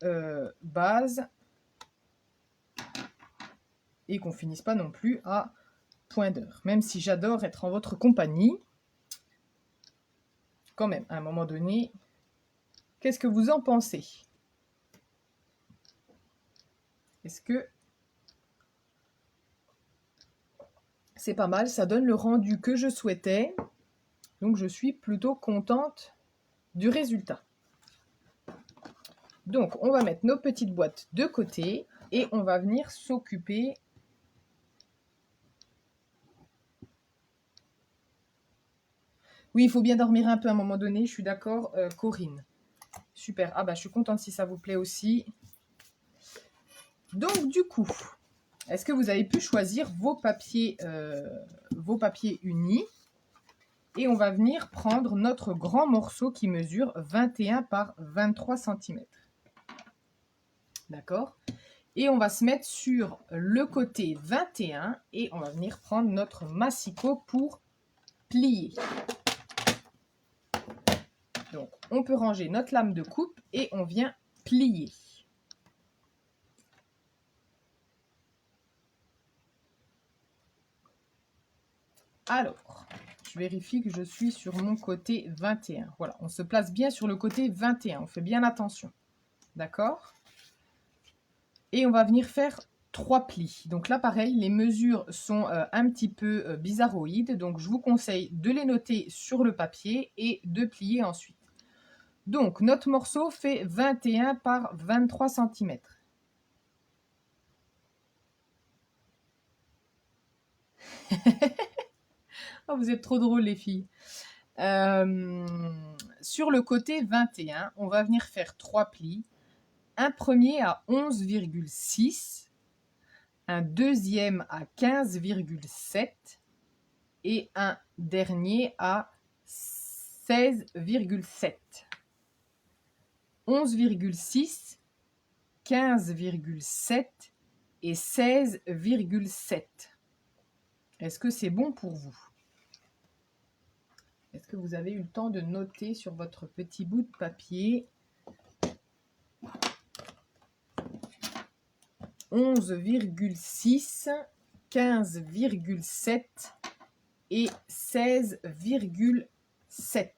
[SPEAKER 1] base. Et qu'on finisse pas non plus à point d'heure. Même si j'adore être en votre compagnie. Quand même, à un moment donné, qu'est-ce que vous en pensez? Est-ce que c'est pas mal? Ça donne le rendu que je souhaitais. Donc je suis plutôt contente du résultat. Donc on va mettre nos petites boîtes de côté et on va venir s'occuper oui, il faut bien dormir un peu à un moment donné, je suis d'accord, Corinne. Super, ah bah je suis contente si ça vous plaît aussi. Donc du coup, est-ce que vous avez pu choisir vos papiers unis? Et on va venir prendre notre grand morceau qui mesure 21 par 23 cm. D'accord? Et on va se mettre sur le côté 21 et on va venir prendre notre massicot pour plier. Donc, on peut ranger notre lame de coupe et on vient plier. Alors, je vérifie que je suis sur mon côté 21. Voilà, on se place bien sur le côté 21. On fait bien attention. D'accord? Et on va venir faire 3 plis. Donc là, pareil, les mesures sont un petit peu bizarroïdes. Donc, je vous conseille de les noter sur le papier et de plier ensuite. Donc, notre morceau fait 21 par 23 cm. Oh, vous êtes trop drôles les filles. Sur le côté 21, on va venir faire 3 plis. Un premier à 11,6, un deuxième à 15,7 et un dernier à 16,7. 11,6, 15,7 et 16,7. Est-ce que c'est bon pour vous? Est-ce que vous avez eu le temps de noter sur votre petit bout de papier 11,6, 15,7 et 16,7.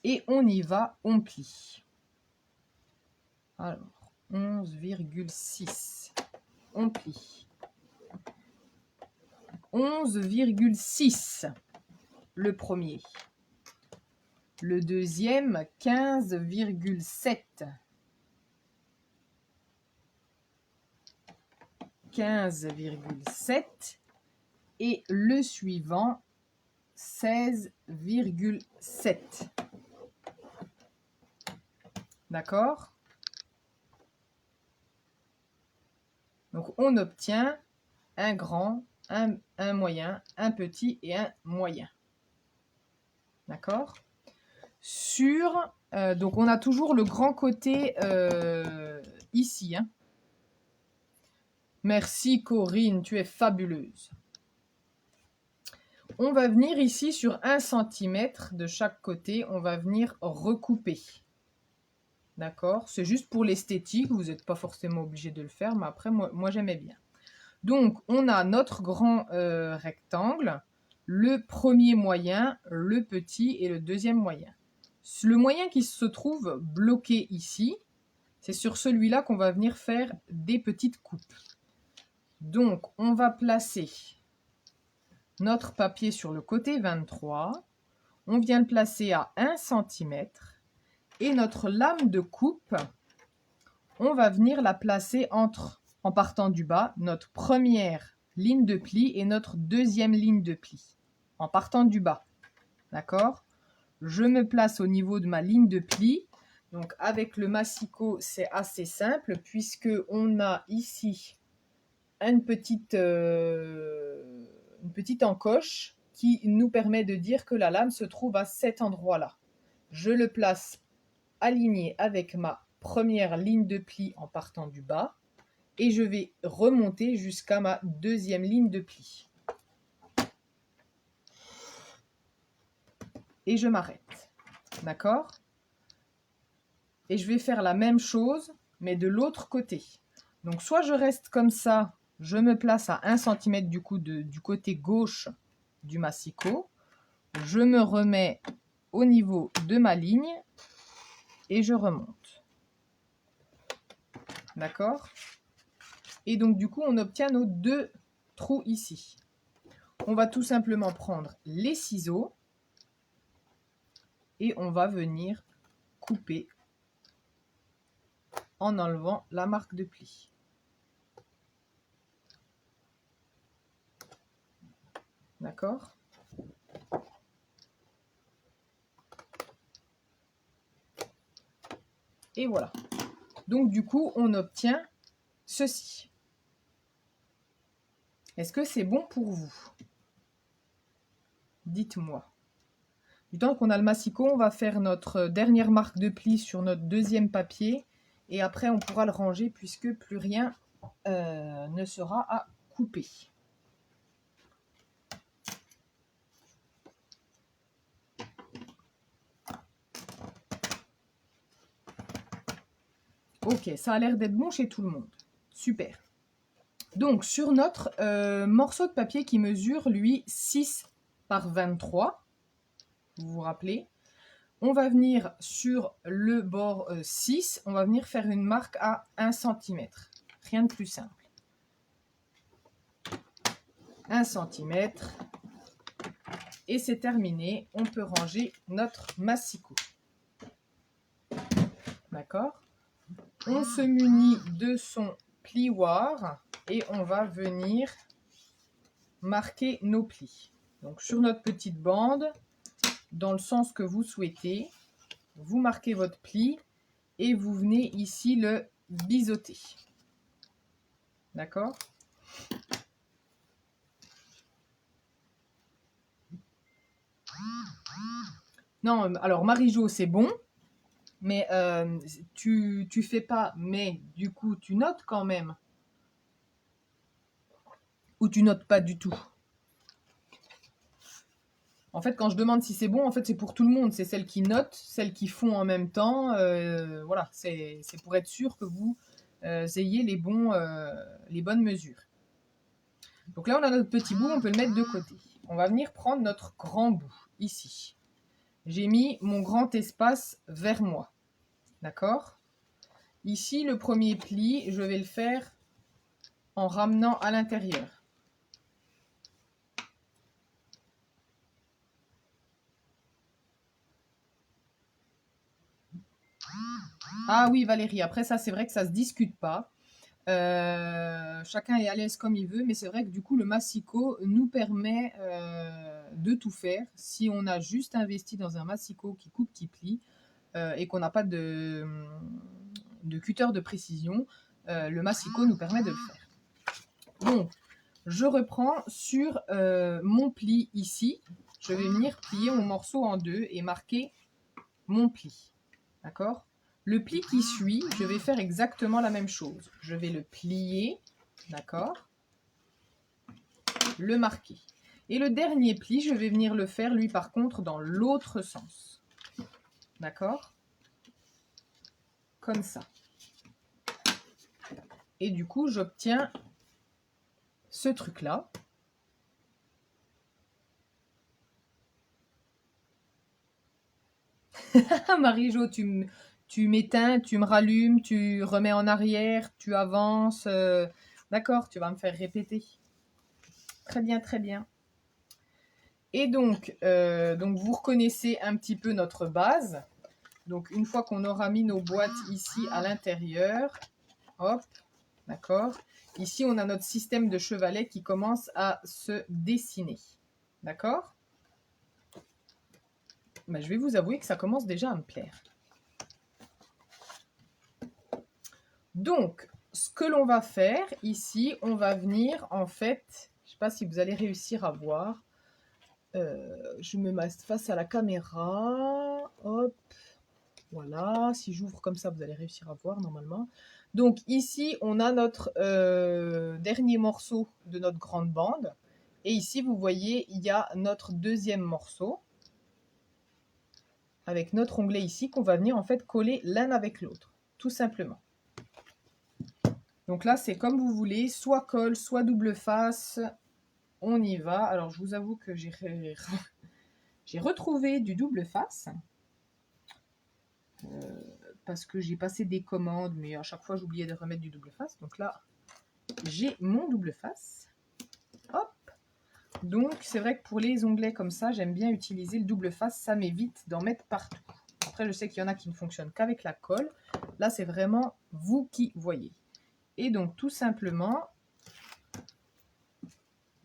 [SPEAKER 1] Et on y va, on plie. Alors, 11,6, on plie. 11,6, le premier. Le deuxième, 15,7. 15,7 et le suivant 16,7. D'accord? Donc on obtient un grand, un moyen, un petit et un moyen. D'accord? Donc on a toujours le grand côté ici. Hein. Merci Corinne, tu es fabuleuse. On va venir ici sur 1 cm de chaque côté, on va venir recouper. D'accord? C'est juste pour l'esthétique, vous n'êtes pas forcément obligé de le faire, mais après, moi j'aimais bien. Donc, on a notre grand rectangle, le premier moyen, le petit et le deuxième moyen. Le moyen qui se trouve bloqué ici, c'est sur celui-là qu'on va venir faire des petites coupes. Donc, on va placer notre papier sur le côté 23. On vient le placer à 1 cm. Et notre lame de coupe, on va venir la placer en partant du bas, notre première ligne de pli et notre deuxième ligne de pli. En partant du bas. D'accord? Je me place au niveau de ma ligne de pli. Donc, avec le massicot, c'est assez simple puisque on a ici une petite encoche qui nous permet de dire que la lame se trouve à cet endroit-là. Je le place aligné avec ma première ligne de pli en partant du bas et je vais remonter jusqu'à ma deuxième ligne de pli. Et je m'arrête. D'accord? Et je vais faire la même chose, mais de l'autre côté. Donc, soit je reste comme ça, je me place à 1 cm du côté gauche du massicot. Je me remets au niveau de ma ligne et je remonte. D'accord? Et donc, du coup, on obtient nos 2 trous ici. On va tout simplement prendre les ciseaux et on va venir couper en enlevant la marque de pli. D'accord? Et voilà. Donc, du coup, on obtient ceci. Est-ce que c'est bon pour vous? Dites-moi. Du temps qu'on a le massicot, on va faire notre dernière marque de pli sur notre deuxième papier. Et après, on pourra le ranger puisque plus rien ne sera à couper. Ok, ça a l'air d'être bon chez tout le monde. Super. Donc, sur notre morceau de papier qui mesure, lui, 6 par 23, vous vous rappelez, on va venir sur le bord 6, on va venir faire une marque à 1 cm. Rien de plus simple. 1 cm. Et c'est terminé. On peut ranger notre massicot. D'accord? On se munit de son plioir et on va venir marquer nos plis. Donc sur notre petite bande, dans le sens que vous souhaitez, vous marquez votre pli et vous venez ici le biseauter. D'accord? Non, alors Marie-Jo, c'est bon, mais tu fais pas, mais du coup, tu notes quand même. Ou tu notes pas du tout. En fait, quand je demande si c'est bon, en fait, c'est pour tout le monde. C'est celles qui notent, celles qui font en même temps. Voilà, c'est pour être sûr que vous ayez les bonnes mesures. Donc là, on a notre petit bout, on peut le mettre de côté. On va venir prendre notre grand bout, ici. J'ai mis mon grand espace vers moi. D'accord? Ici, le premier pli, je vais le faire en ramenant à l'intérieur. Ah oui, Valérie, après ça, c'est vrai que ça se discute pas. Chacun est à l'aise comme il veut, mais c'est vrai que du coup, le massicot nous permet de tout faire. Si on a juste investi dans un massicot qui coupe, qui plie, et qu'on n'a pas de cutter de précision, le massicot nous permet de le faire. Donc, je reprends sur mon pli ici. Je vais venir plier mon morceau en deux et marquer mon pli. D'accord? Le pli qui suit, je vais faire exactement la même chose. Je vais le plier, d'accord? Le marquer. Et le dernier pli, je vais venir le faire, lui, par contre, dans l'autre sens. D'accord? Comme ça. Et du coup, j'obtiens ce truc-là. Marie-Jo, tu m'éteins, tu me rallumes, tu remets en arrière, tu avances. D'accord, tu vas me faire répéter. Très bien, très bien. Et donc vous reconnaissez un petit peu notre base. Donc, une fois qu'on aura mis nos boîtes ici à l'intérieur, hop, d'accord. Ici, on a notre système de chevalet qui commence à se dessiner. D'accord? Ben, je vais vous avouer que ça commence déjà à me plaire. Donc, ce que l'on va faire ici, on va venir en fait, je ne sais pas si vous allez réussir à voir, je me mets face à la caméra, hop, voilà, si j'ouvre comme ça, vous allez réussir à voir normalement. Donc ici, on a notre dernier morceau de notre grande bande, et ici, vous voyez, il y a notre deuxième morceau, avec notre onglet ici, qu'on va venir en fait coller l'un avec l'autre, tout simplement. Donc là, c'est comme vous voulez, soit colle, soit double face. On y va. Alors, je vous avoue que j'ai retrouvé du double face. Parce que j'ai passé des commandes, mais à chaque fois, j'oubliais de remettre du double face. Donc là, j'ai mon double face. Hop. Donc, c'est vrai que pour les onglets comme ça, j'aime bien utiliser le double face. Ça m'évite d'en mettre partout. Après, je sais qu'il y en a qui ne fonctionnent qu'avec la colle. Là, c'est vraiment vous qui voyez. Et donc, tout simplement,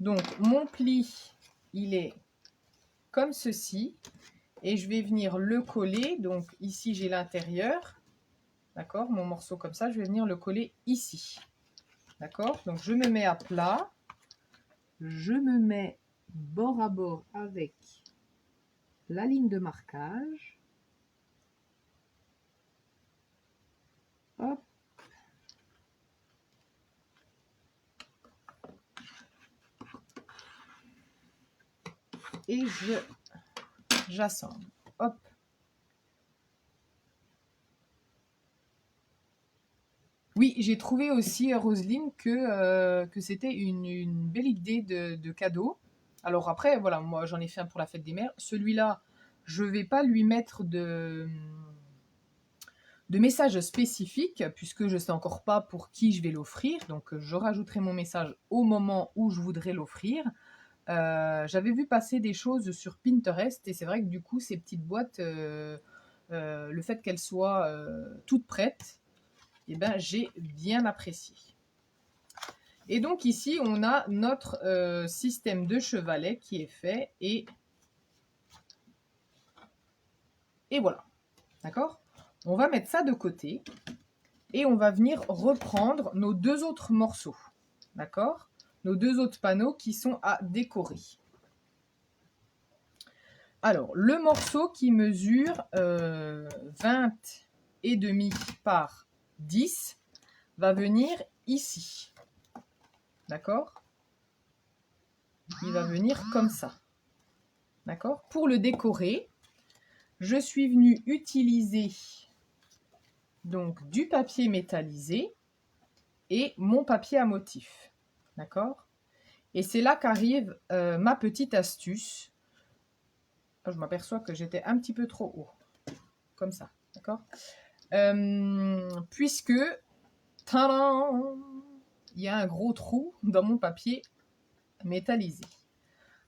[SPEAKER 1] donc mon pli, il est comme ceci. Et je vais venir le coller. Donc, ici, j'ai l'intérieur. D'accord? Mon morceau comme ça, je vais venir le coller ici. D'accord? Donc, je me mets à plat. Je me mets bord à bord avec la ligne de marquage. Hop. Et j'assemble. Hop. Oui, j'ai trouvé aussi, Roselyne, que c'était une belle idée de cadeau. Alors après, voilà, moi j'en ai fait un pour la fête des mères. Celui-là, je ne vais pas lui mettre de messages spécifiques, puisque je ne sais encore pas pour qui je vais l'offrir. Donc je rajouterai mon message au moment où je voudrais l'offrir. J'avais vu passer des choses sur Pinterest et c'est vrai que du coup ces petites boîtes, le fait qu'elles soient toutes prêtes, eh ben, j'ai bien apprécié. Et donc ici, on a notre système de chevalet qui est fait et voilà. D'accord? On va mettre ça de côté et on va venir reprendre nos 2 autres morceaux. D'accord? Nos 2 autres panneaux qui sont à décorer. Alors, le morceau qui mesure 20 et demi par 10 va venir ici. D'accord? Il va venir comme ça. D'accord? Pour le décorer, je suis venue utiliser donc du papier métallisé et mon papier à motif. D'accord? Et c'est là qu'arrive ma petite astuce. Je m'aperçois que j'étais un petit peu trop haut. Comme ça. D'accord? Puisque tadam, il y a un gros trou dans mon papier métallisé.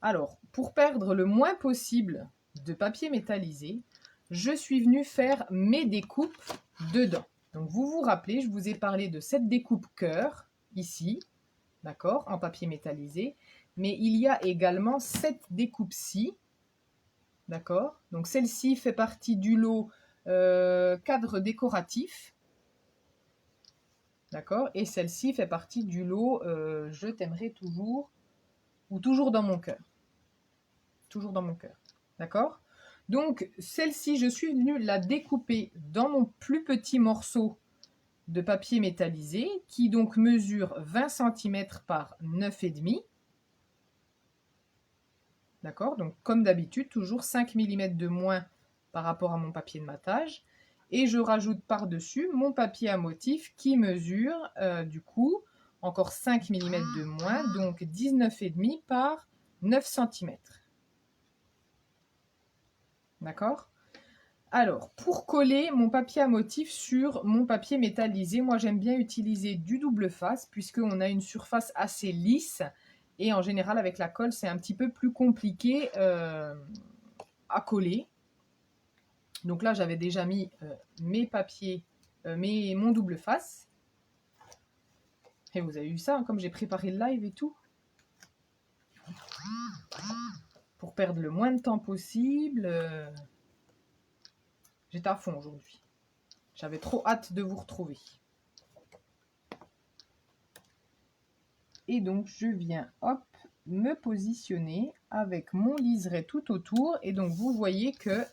[SPEAKER 1] Alors, pour perdre le moins possible de papier métallisé, je suis venue faire mes découpes dedans. Donc, vous vous rappelez, je vous ai parlé de cette découpe cœur, ici, d'accord, en papier métallisé. Mais il y a également cette découpe-ci, d'accord. Donc, celle-ci fait partie du lot cadre décoratif. D'accord? Et celle-ci fait partie du lot Je t'aimerai toujours, ou toujours dans mon cœur. Toujours dans mon cœur. D'accord? Donc, celle-ci, je suis venue la découper dans mon plus petit morceau de papier métallisé, qui donc mesure 20 cm par 9,5. D'accord? Donc, comme d'habitude, toujours 5 mm de moins par rapport à mon papier de matage. Et je rajoute par-dessus mon papier à motif qui mesure, du coup, encore 5 mm de moins, donc 19,5 par 9 cm. D'accord? Alors, pour coller mon papier à motif sur mon papier métallisé, moi j'aime bien utiliser du double face puisqu'on a une surface assez lisse et en général avec la colle c'est un petit peu plus compliqué à coller. Donc là j'avais déjà mis mes papiers, mon double face. Et vous avez vu ça, hein, comme j'ai préparé le live et tout. Pour perdre le moins de temps possible. J'étais à fond aujourd'hui. J'avais trop hâte de vous retrouver. Et donc, je viens, hop, me positionner avec mon liseré tout autour. Et donc, vous voyez que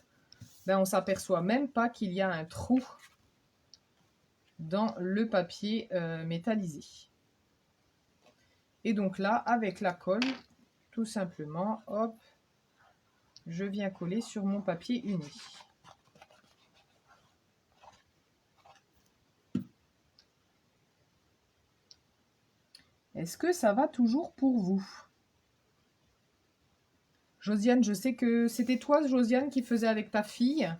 [SPEAKER 1] on s'aperçoit même pas qu'il y a un trou dans le papier métallisé. Et donc là, avec la colle, tout simplement, hop, je viens coller sur mon papier uni. Est-ce que ça va toujours pour vous? Josiane, je sais que c'était toi, Josiane, qui faisait avec ta fille,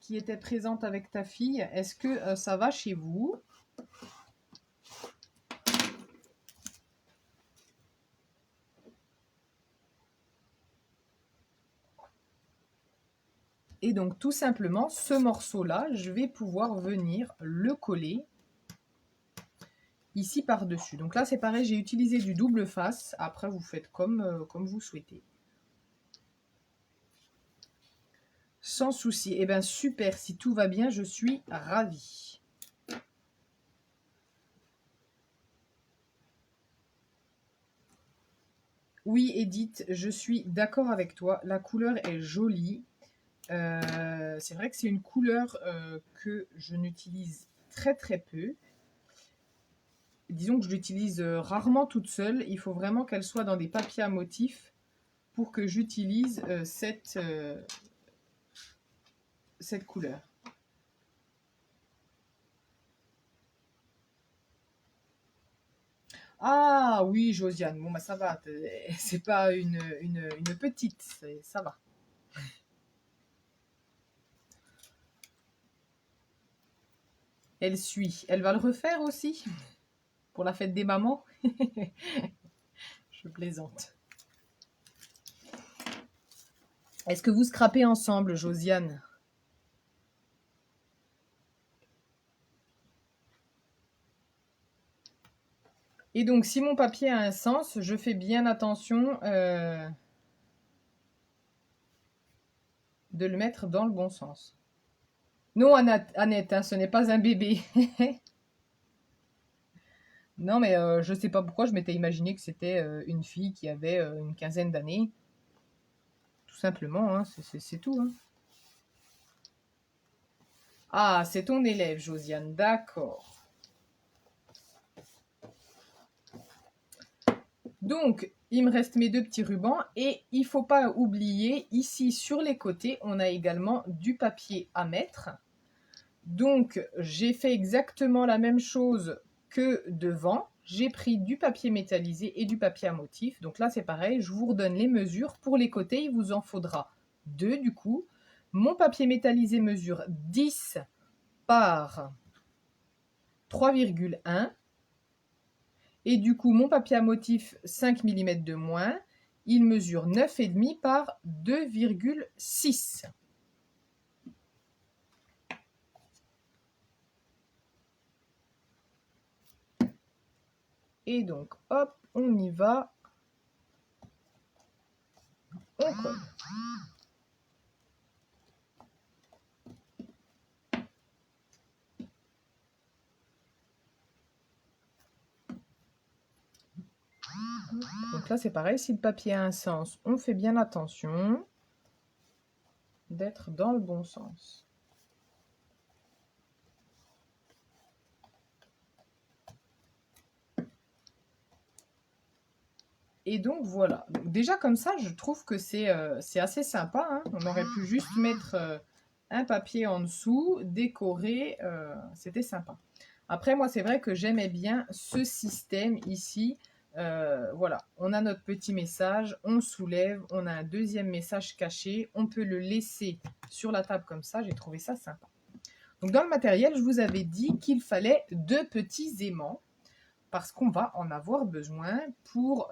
[SPEAKER 1] qui était présente avec ta fille. Est-ce que ça va chez vous? Et donc, tout simplement, ce morceau-là, je vais pouvoir venir le coller ici par-dessus. Donc là, c'est pareil, j'ai utilisé du double face. Après, vous faites comme vous souhaitez. Sans souci. Eh bien, super. Si tout va bien, je suis ravie. Oui, Edith, je suis d'accord avec toi. La couleur est jolie. C'est vrai que c'est une couleur que je n'utilise très très peu. Disons que je l'utilise rarement toute seule. Il faut vraiment qu'elle soit dans des papiers à motifs pour que j'utilise cette couleur. Ah oui, Josiane, bon bah ça va, c'est pas une petite, ça va. Elle suit. Elle va le refaire aussi pour la fête des mamans. Je plaisante. Est-ce que vous scrapez ensemble, Josiane? Et donc, si mon papier a un sens, je fais bien attention de le mettre dans le bon sens. Non, Annette, hein, ce n'est pas un bébé. Non, mais je ne sais pas pourquoi je m'étais imaginé que c'était une fille qui avait une quinzaine d'années. Tout simplement, hein, c'est tout. Hein. Ah, c'est ton élève, Josiane, d'accord. Donc, il me reste mes deux petits rubans et il ne faut pas oublier, ici sur les côtés, on a également du papier à mettre. Donc, j'ai fait exactement la même chose que devant. J'ai pris du papier métallisé et du papier à motif. Donc là, c'est pareil, je vous redonne les mesures. Pour les côtés, il vous en faudra 2 du coup. Mon papier métallisé mesure 10 par 3,1. Et du coup, mon papier à motif 5 mm de moins, il mesure 9,5 par 2,6. Et donc, hop, on y va. On colle. Donc là, c'est pareil, si le papier a un sens, on fait bien attention d'être dans le bon sens. Et donc voilà. Donc, déjà comme ça, je trouve que c'est assez sympa. Hein. On aurait pu juste mettre un papier en dessous, décorer, c'était sympa. Après, moi, c'est vrai que j'aimais bien ce système ici. Voilà, on a notre petit message, on soulève, on a un deuxième message caché, on peut le laisser sur la table comme ça, j'ai trouvé ça sympa. Donc dans le matériel, je vous avais dit qu'il fallait 2 petits aimants parce qu'on va en avoir besoin pour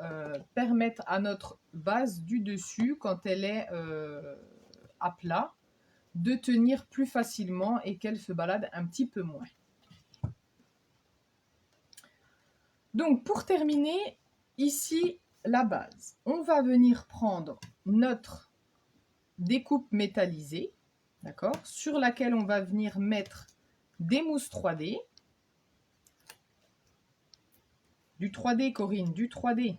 [SPEAKER 1] permettre à notre base du dessus, quand elle est à plat, de tenir plus facilement et qu'elle se balade un petit peu moins. Donc pour terminer, ici la base, on va venir prendre notre découpe métallisée, d'accord, sur laquelle on va venir mettre des mousses 3D. Du 3D, Corinne, du 3D.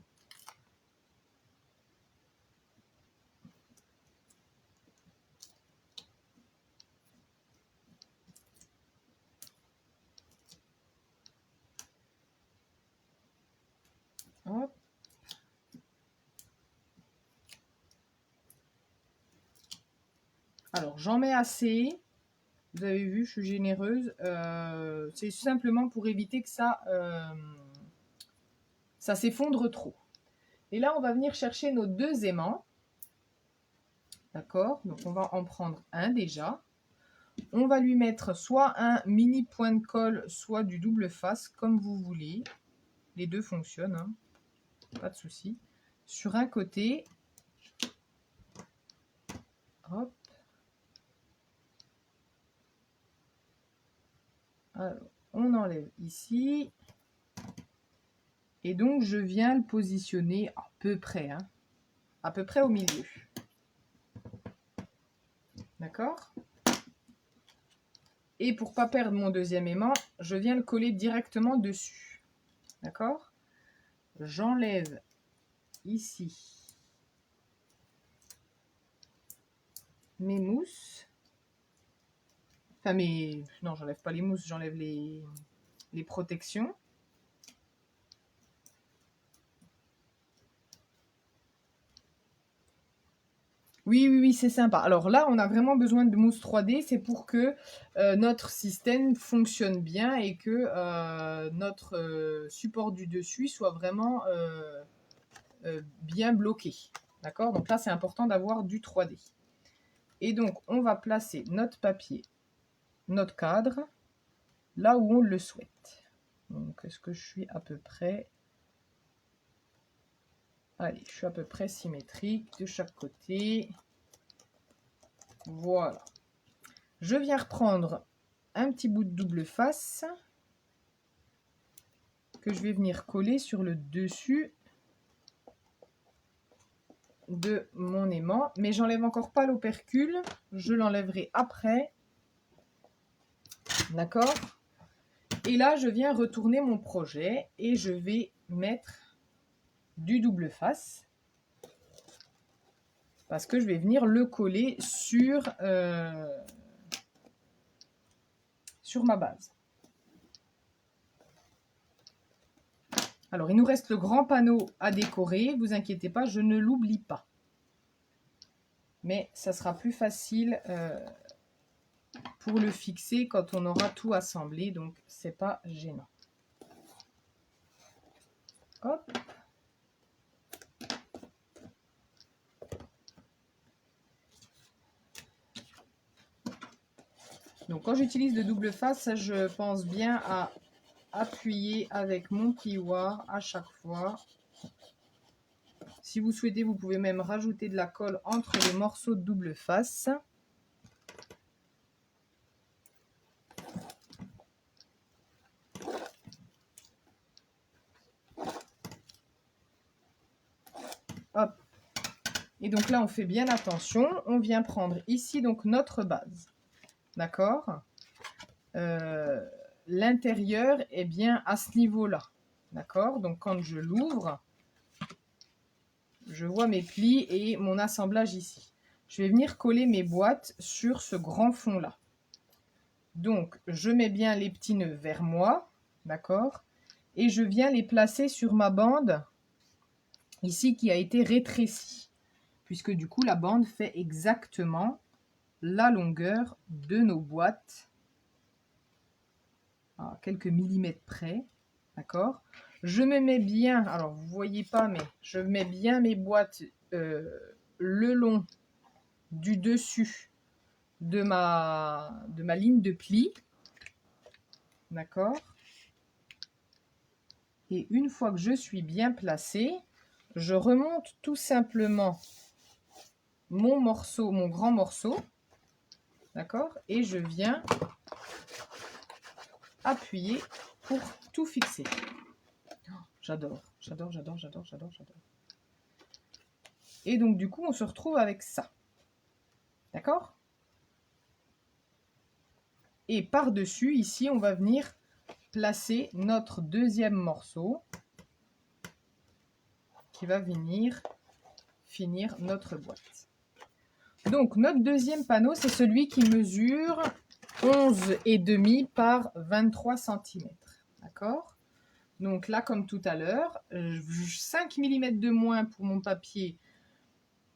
[SPEAKER 1] Hop. Alors, j'en mets assez. Vous avez vu, je suis généreuse. C'est simplement pour éviter que ça s'effondre trop. Et là, on va venir chercher nos 2 aimants. D'accord? Donc, on va en prendre un déjà. On va lui mettre soit un mini point de colle, soit du double face, comme vous voulez. Les deux fonctionnent, hein. Pas de souci. Sur un côté. Hop. Alors, on enlève ici. Et donc, je viens le positionner à peu près, hein, à peu près au milieu. D'accord? Et pour ne pas perdre mon deuxième aimant, je viens le coller directement dessus. D'accord? J'enlève ici mes mousses. Enfin, non, j'enlève pas les mousses, j'enlève les protections. Oui, c'est sympa. Alors là, on a vraiment besoin de mousse 3D. C'est pour que notre système fonctionne bien et que notre support du dessus soit vraiment bien bloqué. D'accord? Donc là, c'est important d'avoir du 3D. Et donc, on va placer notre papier, notre cadre, là où on le souhaite. Donc, est-ce que je suis à peu près... Allez, je suis à peu près symétrique de chaque côté. Voilà. Je viens reprendre un petit bout de double face que je vais venir coller sur le dessus de mon aimant. Mais j'enlève encore pas l'opercule, je l'enlèverai après. D'accord? Et là, je viens retourner mon projet et je vais mettre du double face. Parce que je vais venir le coller sur ma base. Alors, il nous reste le grand panneau à décorer. Vous inquiétez pas, je ne l'oublie pas. Mais ça sera plus facile pour le fixer quand on aura tout assemblé. Donc, c'est pas gênant. Hop. Donc, quand j'utilise le double face, je pense bien à appuyer avec mon plioir à chaque fois. Si vous souhaitez, vous pouvez même rajouter de la colle entre les morceaux de double face. Hop. Et donc là, on fait bien attention. On vient prendre ici donc notre base. D'accord? L'intérieur est bien à ce niveau-là. D'accord? Donc quand je l'ouvre, je vois mes plis et mon assemblage ici. Je vais venir coller mes boîtes sur ce grand fond-là. Donc, je mets bien les petits nœuds vers moi. D'accord? Et je viens les placer sur ma bande ici qui a été rétrécie. Puisque du coup, la bande fait exactement la longueur de nos boîtes à quelques millimètres près. D'accord? Je me mets bien, alors vous voyez pas, mais je mets bien mes boîtes le long du dessus de ma ligne de pli. D'accord? Et une fois que je suis bien placée, je remonte tout simplement mon morceau, mon grand morceau. D'accord? Et je viens appuyer pour tout fixer. J'adore, j'adore, j'adore, j'adore, j'adore, j'adore. Et donc, du coup, on se retrouve avec ça. D'accord? Et par-dessus, ici, on va venir placer notre deuxième morceau qui va venir finir notre boîte. Donc, notre deuxième panneau, c'est celui qui mesure 11,5 par 23 cm. D'accord? Donc là, comme tout à l'heure, 5 mm de moins pour mon papier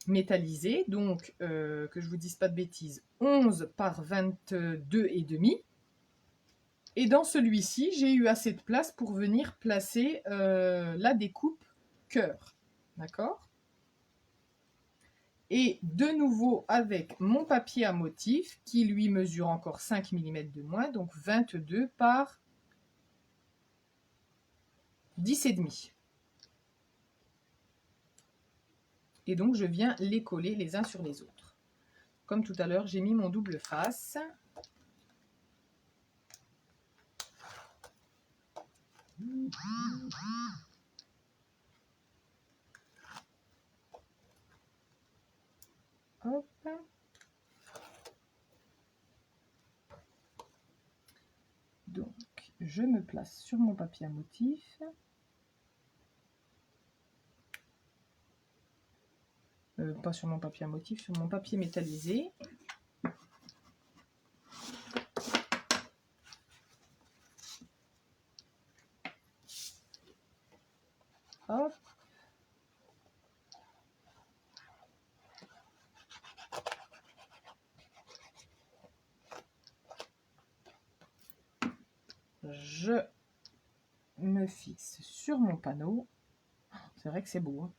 [SPEAKER 1] métallisé. Donc, que je vous dise pas de bêtises, 11 par 22,5. Et dans celui-ci, j'ai eu assez de place pour venir placer la découpe cœur. D'accord? Et de nouveau avec mon papier à motif qui lui mesure encore 5 mm de moins, donc 22 par 10,5. Et donc je viens les coller les uns sur les autres. Comme tout à l'heure, j'ai mis mon double face. Hop. Donc, je me place sur mon papier à motif. Pas sur mon papier à motif, sur mon papier métallisé. Hop. Je me fixe sur mon panneau. C'est vrai que c'est beau. Hein.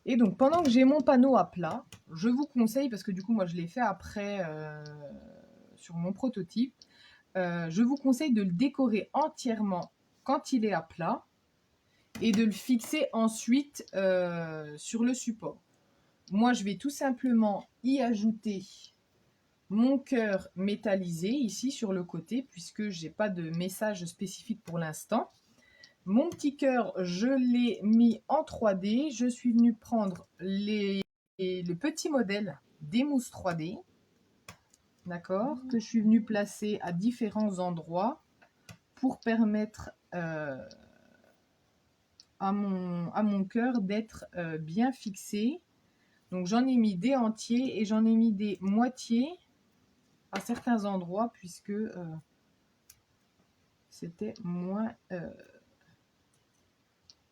[SPEAKER 1] Et donc, pendant que j'ai mon panneau à plat, je vous conseille, parce que du coup, moi, je l'ai fait après sur mon prototype, je vous conseille de le décorer entièrement quand il est à plat et de le fixer ensuite sur le support. Moi, je vais tout simplement y ajouter mon cœur métallisé ici sur le côté, puisque je n'ai pas de message spécifique pour l'instant. Mon petit cœur, je l'ai mis en 3D. Je suis venue prendre le petit modèle des mousses 3D, d'accord, que je suis venue placer à différents endroits pour permettre à mon cœur d'être bien fixé. Donc j'en ai mis des entiers et j'en ai mis des moitiés à certains endroits, puisque c'était moins...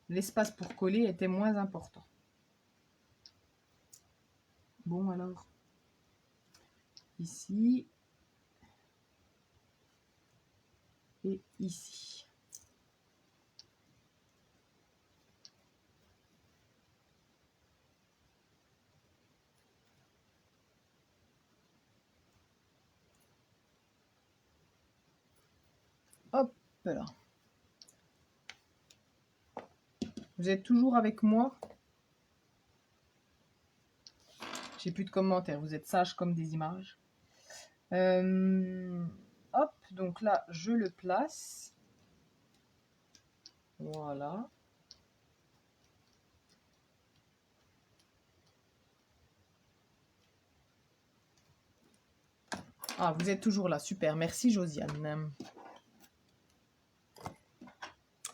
[SPEAKER 1] l'espace pour coller était moins important. Bon, alors, ici et ici. Hop là. Vous êtes toujours avec moi? J'ai plus de commentaires, vous êtes sages comme des images. Hop, donc là, je le place. Voilà. Ah, vous êtes toujours là, super. Merci Josiane.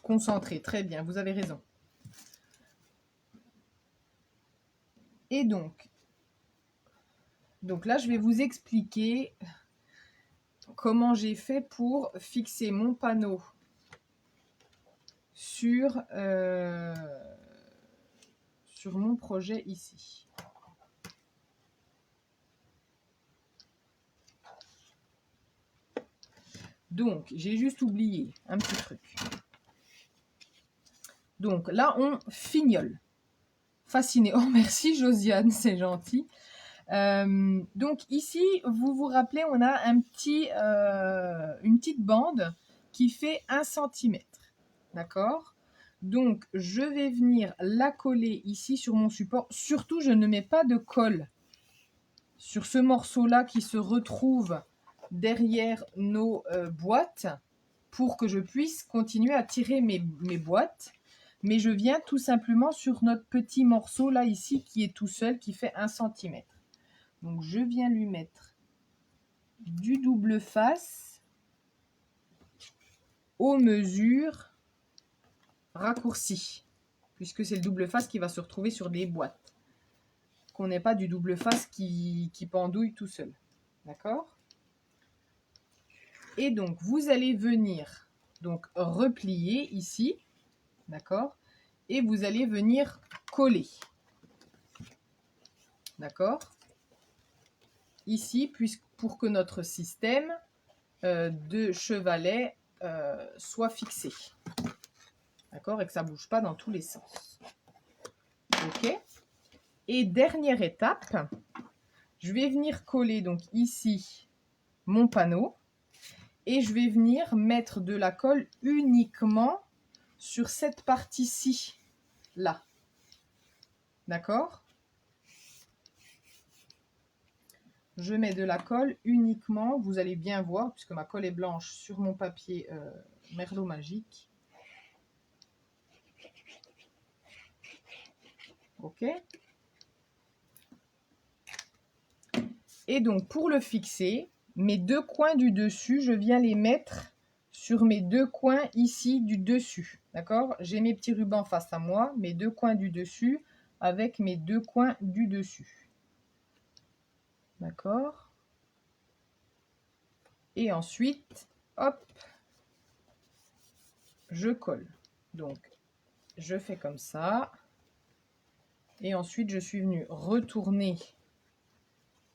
[SPEAKER 1] Concentré, très bien, vous avez raison. Et donc là, je vais vous expliquer comment j'ai fait pour fixer mon panneau sur mon projet ici. Donc, j'ai juste oublié un petit truc. Donc là, on fignole. Fasciné. Oh, merci Josiane, c'est gentil. Donc ici, vous vous rappelez, on a une petite bande qui fait 1 cm. D'accord? Donc, je vais venir la coller ici sur mon support. Surtout, je ne mets pas de colle sur ce morceau-là qui se retrouve derrière nos boîtes pour que je puisse continuer à tirer mes boîtes. Mais je viens tout simplement sur notre petit morceau là ici qui est tout seul, qui fait 1 cm. Donc je viens lui mettre du double face aux mesures raccourcies, puisque c'est le double face qui va se retrouver sur les boîtes. Qu'on n'ait pas du double face qui pendouille tout seul. D'accord? Et donc vous allez venir donc replier ici. D'accord? Et vous allez venir coller. D'accord? Ici, pour que notre système de chevalet soit fixé. D'accord? Et que ça ne bouge pas dans tous les sens. Ok? Et dernière étape, je vais venir coller donc ici mon panneau. Et je vais venir mettre de la colle uniquement sur cette partie-ci, là. D'accord? Je mets de la colle uniquement, vous allez bien voir, puisque ma colle est blanche, sur mon papier Merlot Magique. Ok? Et donc, pour le fixer, mes 2 coins du dessus, je viens les mettre sur mes 2 coins ici du dessus. D'accord? J'ai mes petits rubans face à moi, mes 2 coins du dessus avec mes 2 coins du dessus. D'accord? Et ensuite, hop, je colle. Donc, je fais comme ça. Et ensuite, je suis venue retourner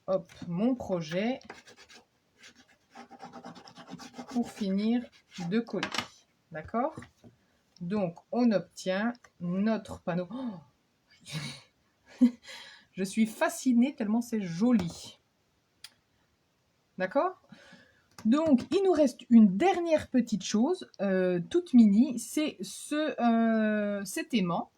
[SPEAKER 1] hop, mon projet pour finir de coller. D'accord? Donc, on obtient notre panneau. Oh, je suis fascinée tellement c'est joli. D'accord? Donc, il nous reste une dernière petite chose, toute mini, c'est cet aimant.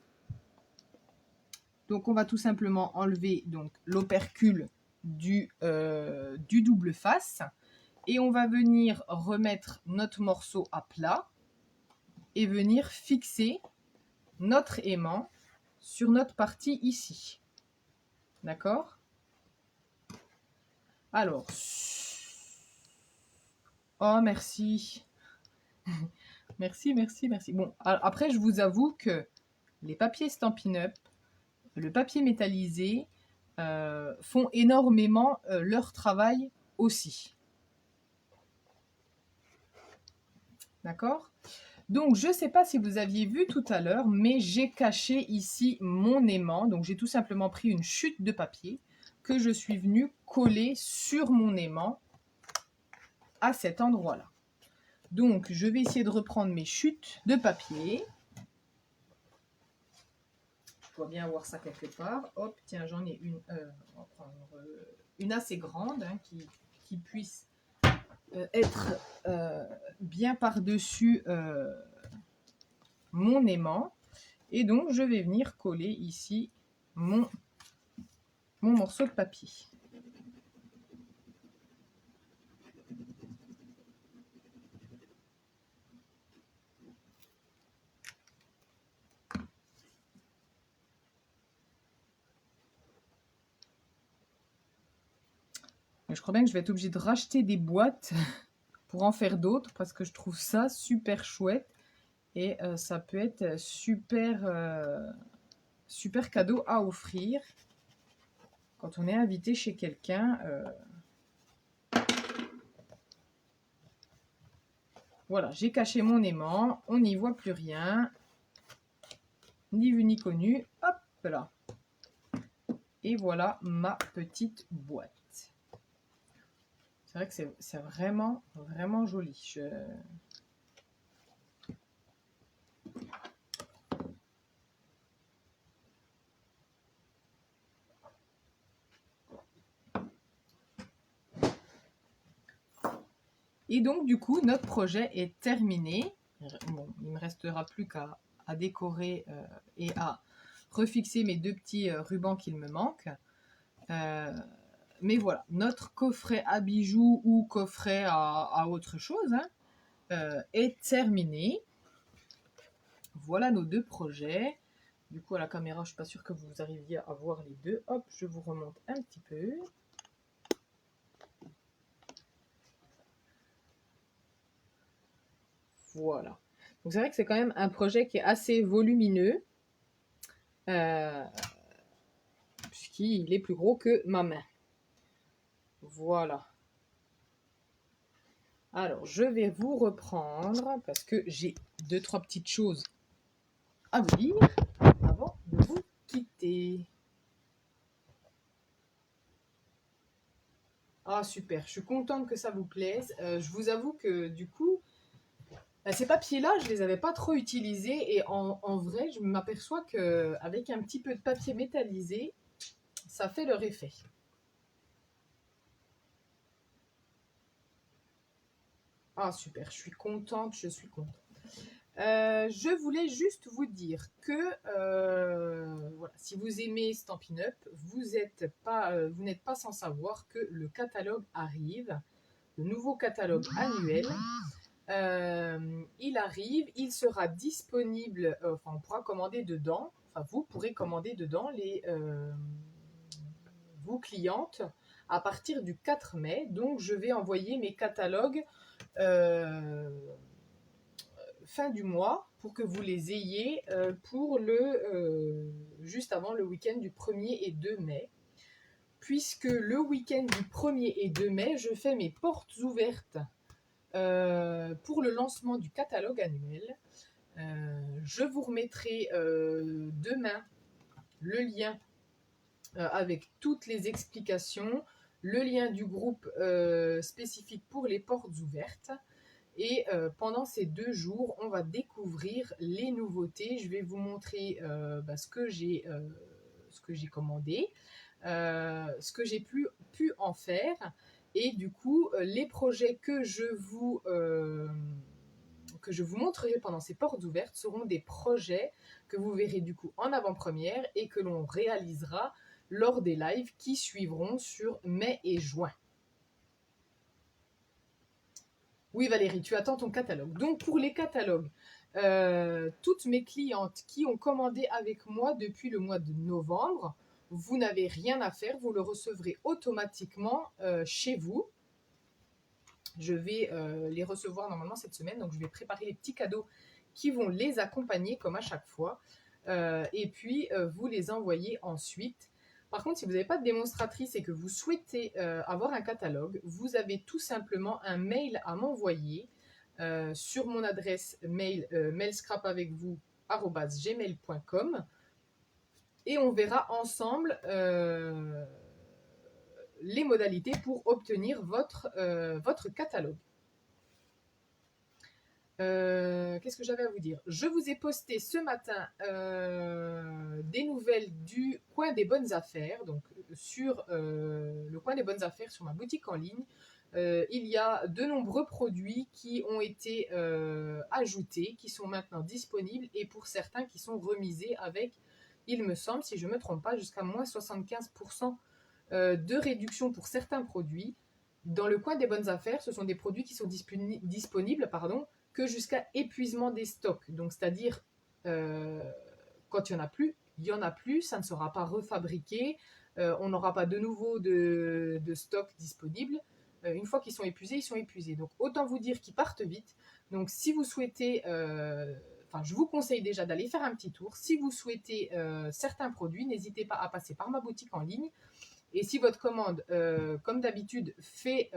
[SPEAKER 1] Donc, on va tout simplement enlever l'opercule du double face et on va venir remettre notre morceau à plat et venir fixer notre aimant sur notre partie ici. D'accord? Alors, oh merci. Merci, merci, merci. Bon, après, je vous avoue que les papiers Stampin' Up, le papier métallisé, font énormément leur travail aussi. D'accord? Donc, je ne sais pas si vous aviez vu tout à l'heure, mais j'ai caché ici mon aimant. Donc, j'ai tout simplement pris une chute de papier que je suis venue coller sur mon aimant à cet endroit-là. Donc, je vais essayer de reprendre mes chutes de papier. Je dois bien avoir ça quelque part. Hop, tiens, j'en ai une. On va prendre une assez grande hein, qui puisse être bien par-dessus mon aimant. Et donc, je vais venir coller ici mon morceau de papier. Je crois bien que je vais être obligée de racheter des boîtes pour en faire d'autres parce que je trouve ça super chouette et ça peut être super, super cadeau à offrir quand on est invité chez quelqu'un. Voilà, j'ai caché mon aimant, on n'y voit plus rien, ni vu ni connu, hop là. Et voilà ma petite boîte. C'est vrai que c'est vraiment, vraiment joli. Et donc, du coup, notre projet est terminé. Bon, il ne me restera plus qu'à décorer et à refixer mes deux petits rubans qu'il me manquent. Mais voilà, notre coffret à bijoux ou coffret à autre chose est terminé. Voilà nos deux projets. Du coup, à la caméra, je ne suis pas sûre que vous arriviez à voir les deux. Hop, je vous remonte un petit peu. Voilà. Donc c'est vrai que c'est quand même un projet qui est assez volumineux. Puisqu'il est plus gros que ma main. Voilà. Alors, je vais vous reprendre parce que j'ai 2-3 petites choses à vous dire avant de vous quitter. Ah super, je suis contente que ça vous plaise. Je vous avoue que du coup, ces papiers-là, je ne les avais pas trop utilisés et en vrai, je m'aperçois qu'avec un petit peu de papier métallisé, ça fait leur effet. Ah super, je suis contente, je suis contente. Je voulais juste vous dire que voilà, si vous aimez Stampin' Up, vous n'êtes pas sans savoir que le catalogue arrive, le nouveau catalogue annuel. Il arrive, il sera disponible, enfin on pourra commander dedans, enfin vous pourrez commander dedans vous clientes à partir du 4 mai. Donc je vais envoyer mes catalogues fin du mois pour que vous les ayez pour juste avant le week-end du 1er et 2 mai. Puisque le week-end du 1er et 2 mai, je fais mes portes ouvertes pour le lancement du catalogue annuel. Je vous remettrai demain le lien avec toutes les explications, le lien du groupe spécifique pour les portes ouvertes. Et pendant ces 2 jours, on va découvrir les nouveautés. Je vais vous montrer ce que j'ai commandé, ce que j'ai pu en faire. Et du coup, les projets que je vous montrerai pendant ces portes ouvertes seront des projets que vous verrez du coup en avant-première et que l'on réalisera lors des lives qui suivront sur mai et juin. Oui Valérie, tu attends ton catalogue. Donc pour les catalogues, toutes mes clientes qui ont commandé avec moi depuis le mois de novembre, vous n'avez rien à faire, vous le recevrez automatiquement chez vous. Je vais les recevoir normalement cette semaine, donc je vais préparer les petits cadeaux qui vont les accompagner comme à chaque fois. Et puis vous les envoyez ensuite. Par contre, si vous n'avez pas de démonstratrice et que vous souhaitez avoir un catalogue, vous avez tout simplement un mail à m'envoyer sur mon adresse mail mailscrapavecvous@gmail.com et on verra ensemble les modalités pour obtenir votre catalogue. Qu'est-ce que j'avais à vous dire? Je vous ai posté ce matin des nouvelles du coin des bonnes affaires, donc sur le coin des bonnes affaires sur ma boutique en ligne. Il y a de nombreux produits qui ont été ajoutés, qui sont maintenant disponibles et pour certains qui sont remisés avec, il me semble, si je ne me trompe pas, jusqu'à moins 75% de réduction pour certains produits. Dans le coin des bonnes affaires, ce sont des produits qui sont disponibles que jusqu'à épuisement des stocks. Donc, c'est-à-dire, quand il n'y en a plus, ça ne sera pas refabriqué, on n'aura pas de nouveau de stock disponible. Une fois qu'ils sont épuisés, ils sont épuisés. Donc, autant vous dire qu'ils partent vite. Donc, si vous souhaitez, je vous conseille déjà d'aller faire un petit tour. Si vous souhaitez certains produits, n'hésitez pas à passer par ma boutique en ligne. Et si votre commande, comme d'habitude, fait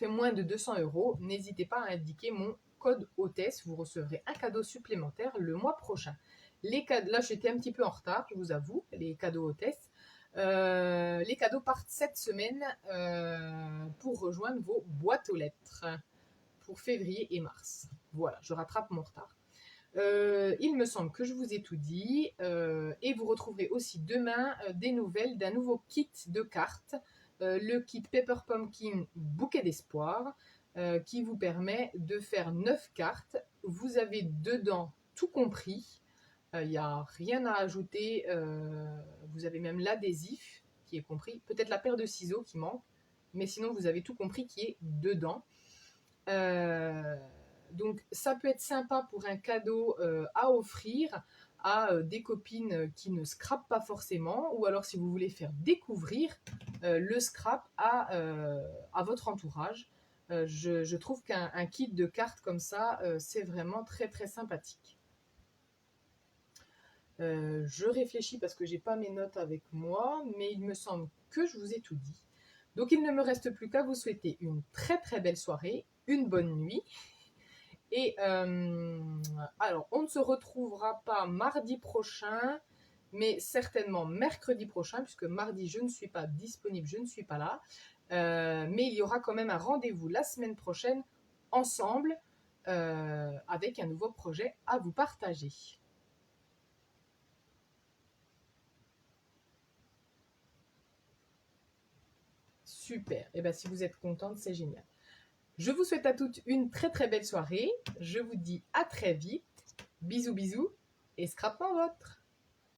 [SPEAKER 1] moins de 200 €, n'hésitez pas à indiquer mon code hôtesse. Vous recevrez un cadeau supplémentaire le mois prochain. Là, j'étais un petit peu en retard, je vous avoue, les cadeaux hôtesse. Les cadeaux partent cette semaine pour rejoindre vos boîtes aux lettres pour février et mars. Voilà, je rattrape mon retard. Il me semble que je vous ai tout dit et vous retrouverez aussi demain des nouvelles d'un nouveau kit de cartes, le kit Pepper Pumpkin Bouquet d'Espoir qui vous permet de faire 9 cartes. Vous avez dedans tout compris, il n'y a rien à ajouter, vous avez même l'adhésif qui est compris, peut-être la paire de ciseaux qui manque, mais sinon vous avez tout compris qui est dedans. Donc ça peut être sympa pour un cadeau à offrir à des copines qui ne scrapent pas forcément, ou alors si vous voulez faire découvrir le scrap à votre entourage. Je trouve qu'un kit de cartes comme ça, c'est vraiment très très sympathique. Je réfléchis parce que j'ai pas mes notes avec moi, mais il me semble que je vous ai tout dit. Donc il ne me reste plus qu'à vous souhaiter une très très belle soirée, une bonne nuit. Et alors, on ne se retrouvera pas mardi prochain, mais certainement mercredi prochain, puisque mardi, je ne suis pas disponible, je ne suis pas là. Mais il y aura quand même un rendez-vous la semaine prochaine, ensemble, avec un nouveau projet à vous partager. Super. Et bien, si vous êtes contente, c'est génial. Je vous souhaite à toutes une très très belle soirée. Je vous dis à très vite. Bisous bisous et scrapement votre.